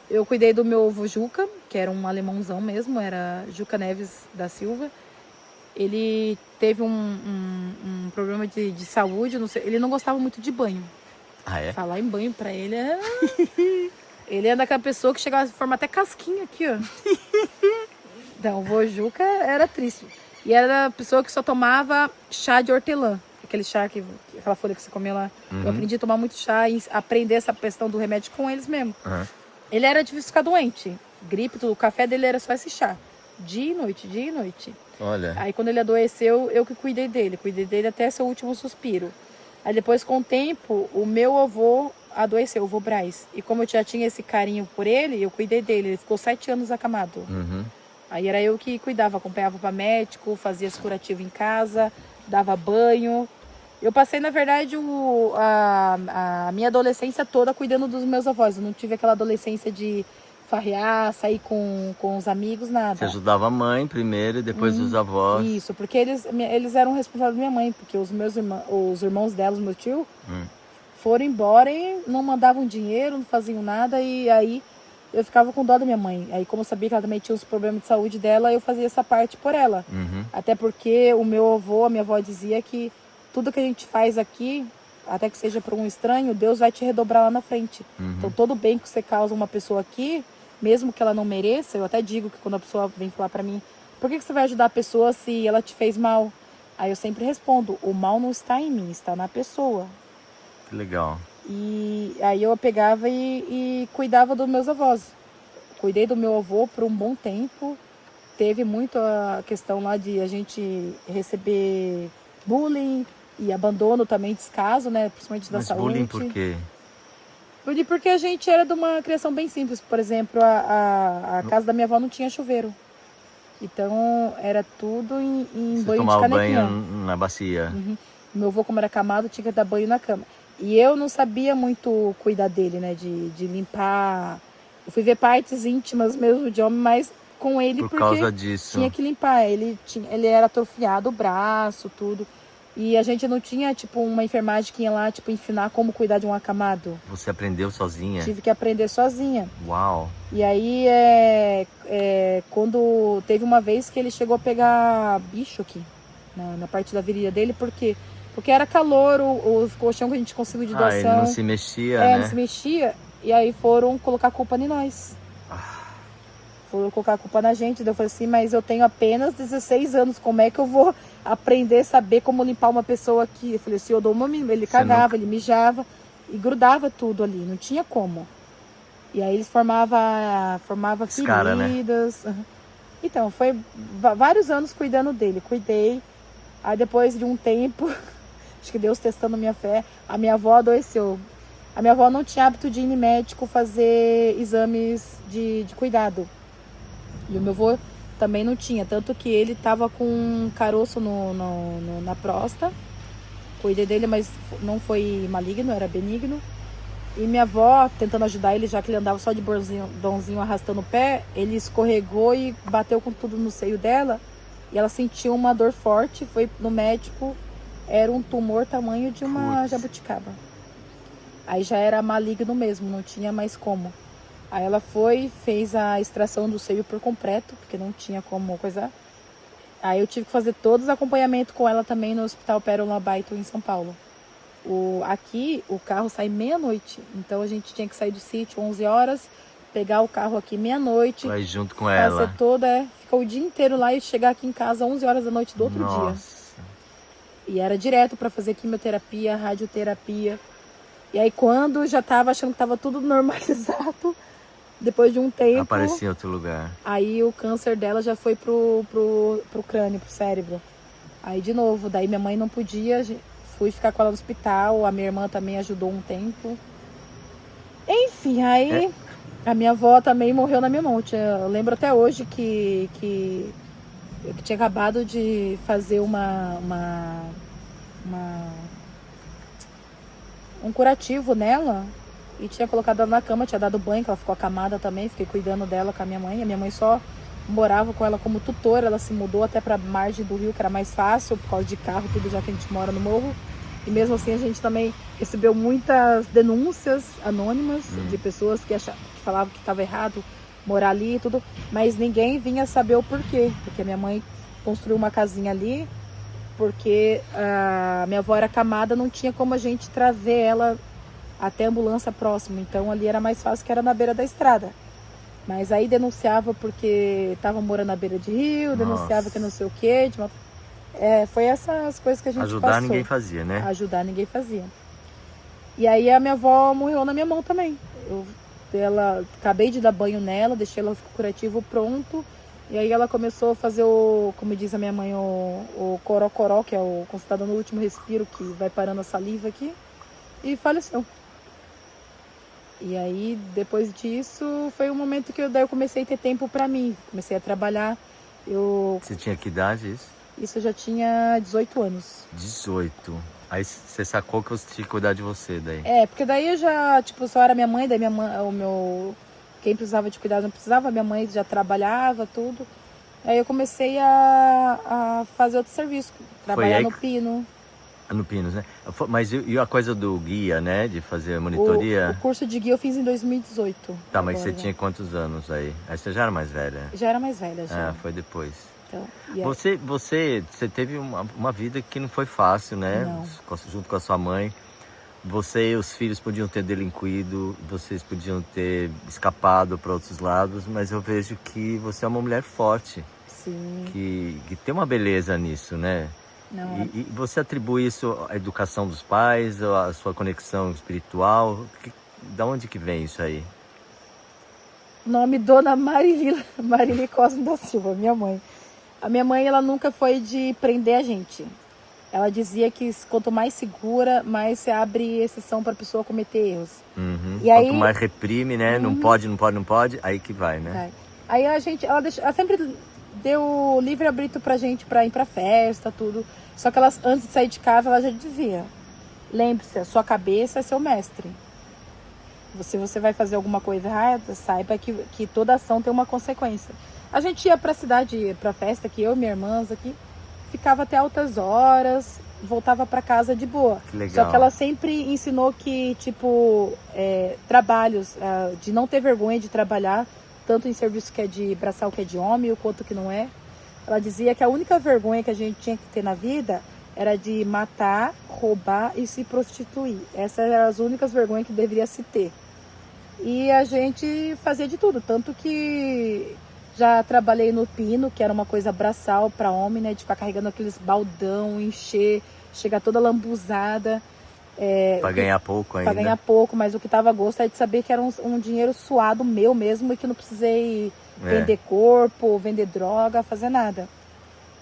Speaker 2: eu cuidei do meu avô Juca, que era um alemãozão mesmo, era Juca Neves da Silva. Ele teve um problema de saúde, não sei, ele não gostava muito de banho.
Speaker 1: Ah, é?
Speaker 2: Falar em banho pra ele é... Ele é daquela pessoa que chegava a formar até casquinha aqui, ó. Então, o vô Juca era triste. E era a pessoa que só tomava chá de hortelã. Aquele chá, aquela folha que você comia lá. Eu aprendi a tomar muito chá e aprender essa questão do remédio com eles mesmo. Ele era difícil ficar doente. Gripe, tudo. O café dele era só esse chá. Dia e noite, dia e noite.
Speaker 1: Olha.
Speaker 2: Aí quando ele adoeceu, eu que cuidei dele. Cuidei dele até seu último suspiro. Aí depois, com o tempo, o meu avô adoeceu, o avô Braz. E como eu já tinha esse carinho por ele, eu cuidei dele. Ele ficou 7 anos acamado. Aí era eu que cuidava, acompanhava para médico, fazia esse curativo em casa, dava banho. Eu passei, na verdade, a minha adolescência toda cuidando dos meus avós. Eu não tive aquela adolescência de farrear, sair com os amigos, nada.
Speaker 1: Você ajudava a mãe primeiro e depois os avós.
Speaker 2: Isso, porque eles eram responsáveis da minha mãe, porque os irmãos dela, os meus tios, foram embora e não mandavam dinheiro, não faziam nada, e aí eu ficava com dó da minha mãe. Aí, como eu sabia que ela também tinha os problemas de saúde dela, eu fazia essa parte por ela. Até porque o meu avô, a minha avó dizia que tudo que a gente faz aqui, até que seja para um estranho, Deus vai te redobrar lá na frente. Então, todo bem que você causa uma pessoa aqui, mesmo que ela não mereça, eu até digo que quando a pessoa vem falar pra mim, por que você vai ajudar a pessoa se ela te fez mal? Aí eu sempre respondo, o mal não está em mim, está na pessoa.
Speaker 1: Que legal.
Speaker 2: E aí eu pegava e cuidava dos meus avós. Cuidei do meu avô por um bom tempo. Teve muito a questão lá de a gente receber bullying e abandono também, descaso, né? Principalmente da saúde.
Speaker 1: Bullying por quê?
Speaker 2: Porque a gente era de uma criação bem simples. Por exemplo, a casa da minha avó não tinha chuveiro. Então, era tudo em
Speaker 1: Você
Speaker 2: banho de
Speaker 1: tomava
Speaker 2: canequinha.
Speaker 1: banho na bacia.
Speaker 2: Meu avô, como era camado, tinha que dar banho na cama. E eu não sabia muito cuidar dele, né? De limpar. Eu fui ver partes íntimas mesmo de homem, mas com ele
Speaker 1: Por
Speaker 2: porque
Speaker 1: causa disso.
Speaker 2: tinha que limpar. Ele era atrofiado, o braço, tudo. E a gente não tinha, tipo, uma enfermagem que ia lá, tipo, ensinar como cuidar de um acamado.
Speaker 1: Você aprendeu sozinha?
Speaker 2: Tive que aprender sozinha.
Speaker 1: Uau.
Speaker 2: E aí, quando teve uma vez que ele chegou a pegar bicho aqui, na parte da virilha dele, por quê? Porque era calor, o colchão que a gente conseguiu de doação.
Speaker 1: Ele não se mexia, né?
Speaker 2: Não se mexia. E aí foram colocar a culpa em nós. for colocar a culpa na gente. Daí eu falei assim, mas eu tenho apenas 16 anos, como é que eu vou aprender a saber como limpar uma pessoa aqui? Eu falei assim, eu dou uma... Ele cagava, ele mijava e grudava tudo ali, não tinha como. E aí eles formava feridas. Né? Então, foi vários anos cuidando dele, cuidei. Aí depois de um tempo, acho que Deus testando minha fé, a minha avó adoeceu. A minha avó não tinha hábito de ir em médico fazer exames de cuidado. E o meu avô também não tinha, tanto que ele estava com um caroço na próstata. Cuidei dele, mas não foi maligno, era benigno. E minha avó, tentando ajudar ele, já que ele andava só de bordãozinho arrastando o pé, ele escorregou e bateu com tudo no seio dela. E ela sentiu uma dor forte, foi no médico, era um tumor tamanho de uma jabuticaba. Aí já era maligno mesmo, não tinha mais como. Aí ela foi, fez a extração do seio por completo, porque não tinha como coisar. Aí eu tive que fazer todos os acompanhamentos com ela também no Hospital Pérola Baito em São Paulo. Aqui o carro sai meia-noite, então a gente tinha que sair do sítio 11 horas, pegar o carro aqui meia-noite.
Speaker 1: Vai junto com
Speaker 2: fazer
Speaker 1: ela.
Speaker 2: Ficar o dia inteiro lá e chegar aqui em casa 11 horas da noite do outro dia. E era direto para fazer quimioterapia, radioterapia. E aí quando já tava achando que tava tudo normalizado, depois de um tempo...
Speaker 1: Aparecia em outro lugar.
Speaker 2: Aí o câncer dela já foi pro crânio, pro cérebro. Aí de novo, daí minha mãe não podia, fui ficar com ela no hospital, a minha irmã também ajudou um tempo. Enfim, aí a minha avó também morreu na minha mão. Eu lembro até hoje que eu tinha acabado de fazer um curativo nela e tinha colocado ela na cama, tinha dado banho, que ela ficou acamada também, fiquei cuidando dela com a minha mãe. A minha mãe só morava com ela como tutora, ela se mudou até pra margem do rio, que era mais fácil, por causa de carro, tudo, já que a gente mora no morro. E mesmo assim a gente também recebeu muitas denúncias anônimas de pessoas que falavam que estava errado morar ali e tudo, mas ninguém vinha saber o porquê, porque a minha mãe construiu uma casinha ali, porque a minha avó era acamada, não tinha como a gente trazer ela até a ambulância próxima, então ali era mais fácil, que era na beira da estrada. Mas aí denunciava porque estava morando na beira de rio, denunciava que não sei o quê. Foi essas coisas que a gente passou.
Speaker 1: Ajudar ninguém fazia, né?
Speaker 2: Ajudar ninguém fazia. E aí a minha avó morreu na minha mão também. Acabei de dar banho nela, deixei ela com o curativo pronto. E aí ela começou a fazer como diz a minha mãe, o coró-coró, que é o considerado no último respiro, que vai parando a saliva aqui. E faleceu. E aí, depois disso, foi um momento que daí eu comecei a ter tempo pra mim. Comecei a trabalhar.
Speaker 1: Você tinha que idade isso?
Speaker 2: Isso eu já tinha 18 anos.
Speaker 1: 18. Aí você sacou que você tinha que cuidar de você daí.
Speaker 2: Porque daí eu já, só era minha mãe, daí minha mãe, quem precisava de cuidado não precisava, minha mãe já trabalhava, tudo. Aí eu comecei a fazer outro serviço, trabalhar no Pino.
Speaker 1: No Pinos, né? Mas e a coisa do guia, né? De fazer monitoria?
Speaker 2: O curso de guia eu fiz em 2018.
Speaker 1: Tá, mas você tinha quantos anos aí? Aí você já era mais velha?
Speaker 2: Já era mais velha, já.
Speaker 1: Foi depois.
Speaker 2: Então,
Speaker 1: você teve uma vida que não foi fácil, né?
Speaker 2: Não.
Speaker 1: Junto com a sua mãe. Você e os filhos podiam ter delinquido, vocês podiam ter escapado para outros lados, mas eu vejo que você é uma mulher forte.
Speaker 2: Sim.
Speaker 1: Que tem uma beleza nisso, né?
Speaker 2: Não.
Speaker 1: E você atribui isso à educação dos pais, ou à sua conexão espiritual? Da onde que vem isso aí?
Speaker 2: Nome Dona Marili Cosme da Silva, minha mãe. A minha mãe, ela nunca foi de prender a gente. Ela dizia que quanto mais segura, mais se abre exceção para a pessoa cometer erros.
Speaker 1: Uhum.
Speaker 2: E aí,
Speaker 1: quanto mais reprime, né? Não pode, aí que vai, né?
Speaker 2: Vai. Aí ela sempre deu livre-arbítrio pra gente pra ir pra festa, tudo. Só que antes de sair de casa, ela já dizia: lembre-se, a sua cabeça é seu mestre. Se você vai fazer alguma coisa errada, saiba que toda ação tem uma consequência. A gente ia pra cidade, pra festa, que eu e minhas irmãs aqui, ficava até altas horas, voltava pra casa de boa.
Speaker 1: Que legal.
Speaker 2: Só que ela sempre ensinou que, trabalhos, de não ter vergonha de trabalhar, tanto em serviço que é de braçal, que é de homem, quanto que não é. Ela dizia que a única vergonha que a gente tinha que ter na vida era de matar, roubar e se prostituir. Essas eram as únicas vergonhas que deveria se ter. E a gente fazia de tudo, tanto que Já trabalhei no pino, que era uma coisa braçal para homem, né? De ficar carregando aqueles baldão, encher, chegar toda lambuzada.
Speaker 1: Pra ganhar pouco ainda.
Speaker 2: Para ganhar pouco, mas o que tava a gosto é de saber que era um dinheiro suado meu mesmo e que não precisei vender corpo, vender droga, fazer nada.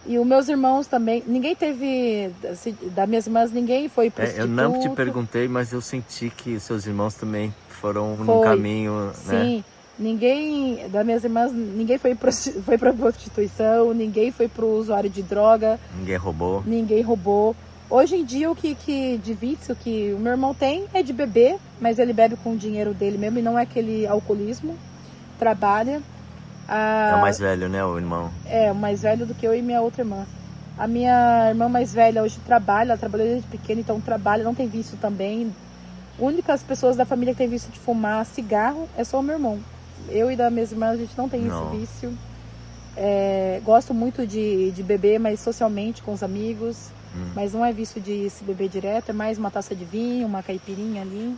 Speaker 2: E os meus irmãos também, ninguém teve, assim, das minhas irmãs, ninguém foi prostituta.
Speaker 1: Eu não te perguntei, mas eu senti que seus irmãos também foram num caminho, né?
Speaker 2: Sim, ninguém, das minhas irmãs, ninguém foi para prostituição, ninguém foi pro usuário de droga.
Speaker 1: Ninguém roubou.
Speaker 2: Ninguém roubou. Hoje em dia, o que de vício que o meu irmão tem é de beber, mas ele bebe com o dinheiro dele mesmo e não é aquele alcoolismo. Trabalha.
Speaker 1: É o mais velho, né, o irmão?
Speaker 2: É, o mais velho do que eu e minha outra irmã. A minha irmã mais velha hoje trabalha, ela trabalhou desde pequena, então trabalha, não tem vício também. Únicas pessoas da família que tem vício de fumar cigarro é só o meu irmão. Eu e da minha irmã, a gente não tem esse vício. Gosto muito de beber, mas socialmente com os amigos. Mas não é vício de se beber direto, é mais uma taça de vinho, uma caipirinha ali.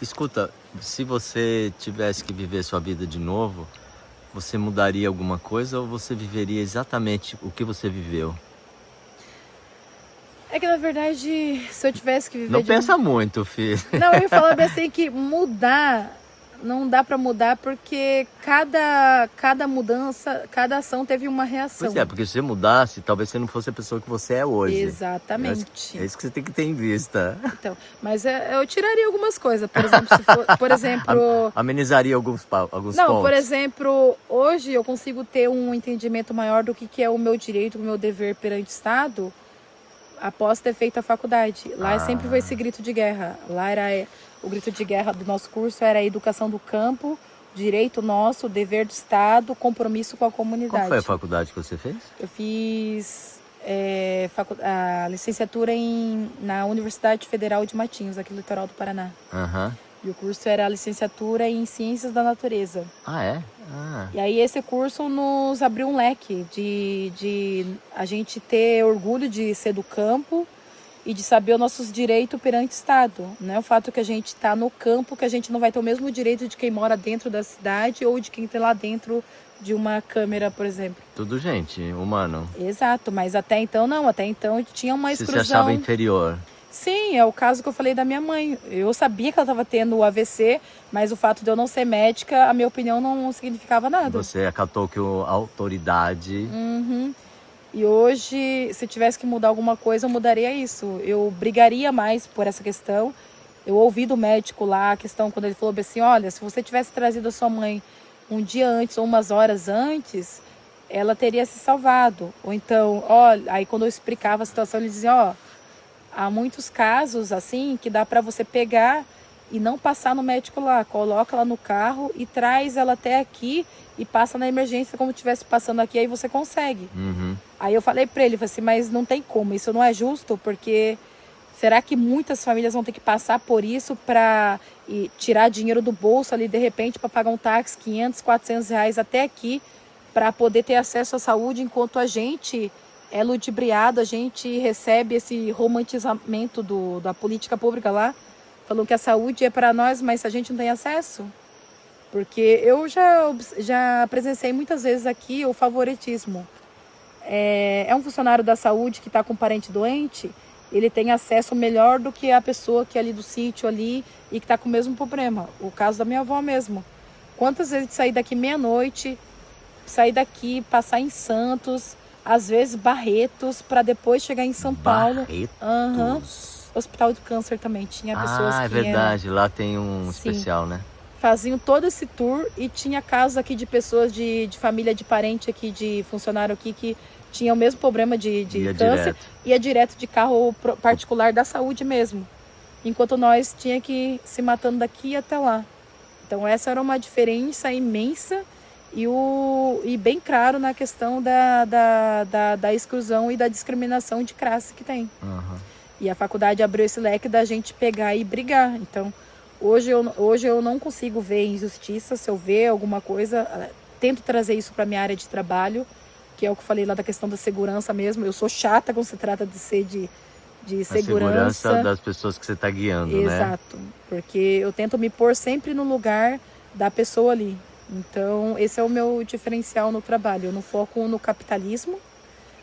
Speaker 1: Escuta, se você tivesse que viver sua vida de novo, você mudaria alguma coisa ou você viveria exatamente o que você viveu?
Speaker 2: É que na verdade, se eu tivesse que viver...
Speaker 1: Não pensa muito, filho.
Speaker 2: Não, eu ia falar bem assim que mudar, não dá pra mudar porque cada mudança, cada ação teve uma reação.
Speaker 1: Pois é, porque se você mudasse, talvez você não fosse a pessoa que você é hoje.
Speaker 2: Exatamente.
Speaker 1: É isso que você tem que ter em vista.
Speaker 2: Então, mas eu tiraria algumas coisas. Por exemplo, por exemplo...
Speaker 1: Amenizaria alguns pontos.
Speaker 2: Não, por exemplo, hoje eu consigo ter um entendimento maior do que é o meu direito, o meu dever perante o Estado, após ter feito a faculdade. Lá sempre foi esse grito de guerra. Lá era o grito de guerra do nosso curso, era a educação do campo, direito nosso, dever do Estado, compromisso com a comunidade.
Speaker 1: Qual foi a faculdade que você fez?
Speaker 2: Eu fiz a licenciatura na Universidade Federal de Matinhos, aqui no litoral do Paraná. E o curso era a licenciatura em Ciências da Natureza.
Speaker 1: Ah, é?
Speaker 2: E aí esse curso nos abriu um leque de a gente ter orgulho de ser do campo e de saber os nossos direitos perante o Estado. Não é o fato que a gente está no campo, que a gente não vai ter o mesmo direito de quem mora dentro da cidade ou de quem está lá dentro de uma câmera, por exemplo.
Speaker 1: Tudo gente, humano.
Speaker 2: Exato, mas até então não. Até então tinha uma exclusão.
Speaker 1: Você se achava inferior?
Speaker 2: Sim, é o caso que eu falei da minha mãe. Eu sabia que ela estava tendo o AVC, mas o fato de eu não ser médica, a minha opinião não significava nada.
Speaker 1: Você acatou que a autoridade...
Speaker 2: E hoje, se tivesse que mudar alguma coisa, eu mudaria isso. Eu brigaria mais por essa questão. Eu ouvi do médico lá a questão quando ele falou assim, olha, se você tivesse trazido a sua mãe um dia antes ou umas horas antes, ela teria se salvado. Ou então, olha, aí quando eu explicava a situação, ele dizia, ó, há muitos casos assim que dá para você pegar e não passar no médico lá, coloca ela no carro e traz ela até aqui e passa na emergência como estivesse passando aqui, aí você consegue. Aí eu falei para ele, falei assim, mas não tem como, isso não é justo, porque será que muitas famílias vão ter que passar por isso para tirar dinheiro do bolso ali de repente para pagar um táxi, 500, 400 reais até aqui para poder ter acesso à saúde, enquanto a gente é ludibriado, a gente recebe esse romantizamento da política pública lá, falando que a saúde é para nós, mas a gente não tem acesso. Porque eu já presenciei muitas vezes aqui o favoritismo. É um funcionário da saúde que está com um parente doente, ele tem acesso melhor do que a pessoa que é ali do sítio ali e que está com o mesmo problema. O caso da minha avó mesmo. Quantas vezes sair daqui meia-noite, sair daqui, passar em Santos, às vezes Barretos, para depois chegar em São Paulo.
Speaker 1: Barretos?
Speaker 2: Hospital do Câncer também tinha pessoas que...
Speaker 1: é verdade, lá tem um especial, né?
Speaker 2: Faziam todo esse tour e tinha casos aqui de pessoas de família, de parente aqui, de funcionário aqui que tinha o mesmo problema de câncer. Ia direto de carro particular da saúde mesmo. Enquanto nós tinha que ir se matando daqui até lá. Então essa era uma diferença imensa e bem claro na questão da exclusão e da discriminação de classe que tem. E a faculdade abriu esse leque da gente pegar e brigar. Então... Hoje eu não consigo ver injustiça. Se eu ver alguma coisa, tento trazer isso para minha área de trabalho, que é o que eu falei lá da questão da segurança mesmo. Eu sou chata quando se trata de ser de segurança. A
Speaker 1: segurança das pessoas que você está guiando, né?
Speaker 2: Exato, porque eu tento me pôr sempre no lugar da pessoa ali. Então, esse é o meu diferencial no trabalho. Eu não foco no capitalismo,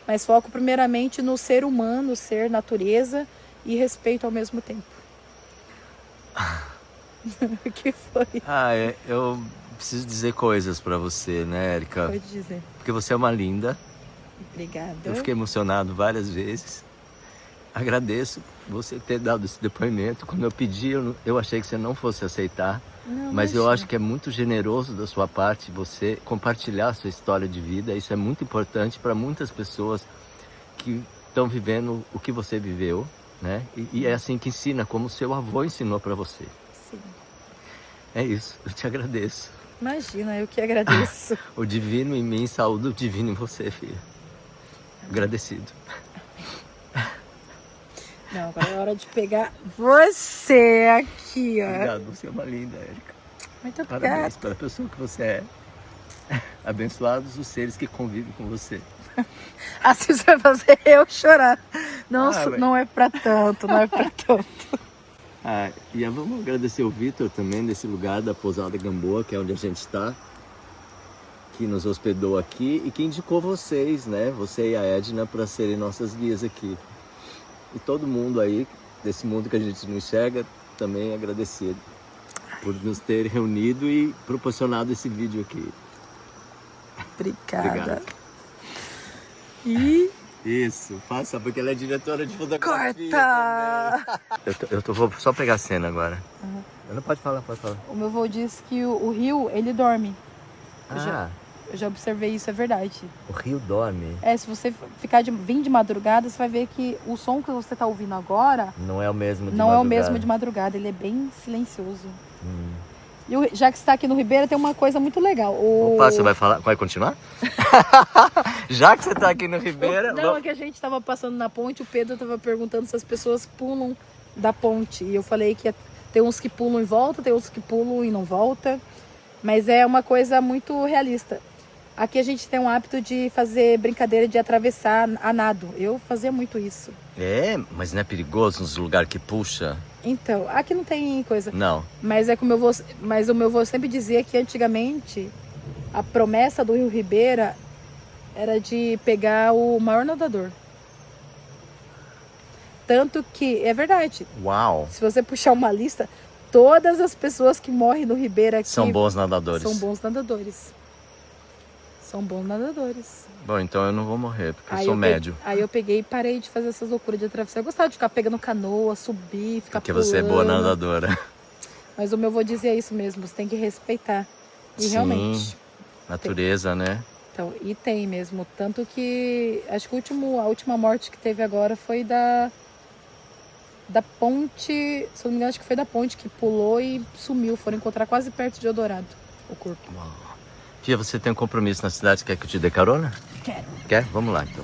Speaker 2: mas foco primeiramente no ser humano, ser natureza e respeito ao mesmo tempo. O que foi?
Speaker 1: Eu preciso dizer coisas pra você, né, Érica?
Speaker 2: Pode dizer.
Speaker 1: Porque você é uma linda.
Speaker 2: Obrigada.
Speaker 1: Eu fiquei emocionado várias vezes. Agradeço você ter dado esse depoimento. Quando eu pedi, eu achei que você não fosse aceitar.
Speaker 2: Não,
Speaker 1: Mas eu
Speaker 2: imagina.
Speaker 1: acho que é muito generoso da sua parte você compartilhar a sua história de vida. Isso é muito importante para muitas pessoas que estão vivendo o que você viveu, né? E é assim que ensina, como seu avô ensinou para você.
Speaker 2: Sim.
Speaker 1: É isso, eu te agradeço.
Speaker 2: Imagina, eu que agradeço.
Speaker 1: O divino em mim, saúde o divino em você, filha. Agradecido.
Speaker 2: Não, agora é hora de pegar você aqui, ó.
Speaker 1: Obrigado, você é uma linda, Érica.
Speaker 2: Muito obrigada.
Speaker 1: Parabéns pela pessoa que você é. Abençoados os seres que convivem com você.
Speaker 2: Assim você vai fazer eu chorar. Não,
Speaker 1: mas-
Speaker 2: não é pra tanto, não é pra tanto.
Speaker 1: E vamos agradecer o Vitor também, desse lugar da Pousada Gamboa, que é onde a gente está, que nos hospedou aqui e que indicou vocês, né? Você e a Edna, para serem nossas guias aqui. E todo mundo aí, desse mundo que a gente não enxerga, também agradecido por nos ter reunido e proporcionado esse vídeo aqui.
Speaker 2: Obrigada.
Speaker 1: Obrigado.
Speaker 2: E
Speaker 1: Isso, faça, porque ela é diretora de fotografia
Speaker 2: corta!
Speaker 1: também. Vou só pegar a cena agora. Não pode falar, pode falar.
Speaker 2: O meu avô disse que o rio, ele dorme. Eu já observei isso, é verdade.
Speaker 1: O rio dorme.
Speaker 2: Se você vir de madrugada, você vai ver que o som que você tá ouvindo agora
Speaker 1: Não é o mesmo de
Speaker 2: não
Speaker 1: madrugada.
Speaker 2: é o mesmo de madrugada, ele é bem silencioso. E já que você está aqui no Ribeira, tem uma coisa muito legal.
Speaker 1: Opa, você vai falar? Vai continuar? Já que você tá aqui no Ribeira...
Speaker 2: Não, é que a gente estava passando na ponte, o Pedro estava perguntando se as pessoas pulam da ponte. E eu falei que tem uns que pulam e voltam, tem outros que pulam e não voltam. Mas é uma coisa muito realista. Aqui a gente tem um hábito de fazer brincadeira de atravessar a nado. Eu fazia muito isso.
Speaker 1: Mas não é perigoso nos lugares que puxa?
Speaker 2: Então, aqui não tem coisa.
Speaker 1: Não.
Speaker 2: Mas o meu avô sempre dizia que antigamente a promessa do Rio Ribeira era de pegar o maior nadador. Tanto que, é verdade,
Speaker 1: Uau.
Speaker 2: se você puxar uma lista, todas as pessoas que morrem no Ribeira aqui
Speaker 1: São bons nadadores.
Speaker 2: são bons nadadores. São bons nadadores.
Speaker 1: Bom, então eu não vou morrer, porque eu sou médio.
Speaker 2: Aí eu peguei e parei de fazer essas loucuras de atravessar. Eu gostava de ficar pegando canoa, subir, ficar
Speaker 1: Porque
Speaker 2: pulando.
Speaker 1: você é boa nadadora.
Speaker 2: Mas o meu avô dizia isso mesmo, você tem que respeitar. E
Speaker 1: Sim,
Speaker 2: realmente.
Speaker 1: natureza, né?
Speaker 2: Então, e tem mesmo. Tanto que acho que a última morte que teve agora foi da ponte. Se eu não me engano, acho que foi da ponte que pulou e sumiu. Foram encontrar quase perto de Eldorado o corpo.
Speaker 1: Uau. Fia, você tem um compromisso na cidade, quer que eu te dê carona?
Speaker 2: Quero.
Speaker 1: Quer? Vamos lá, então.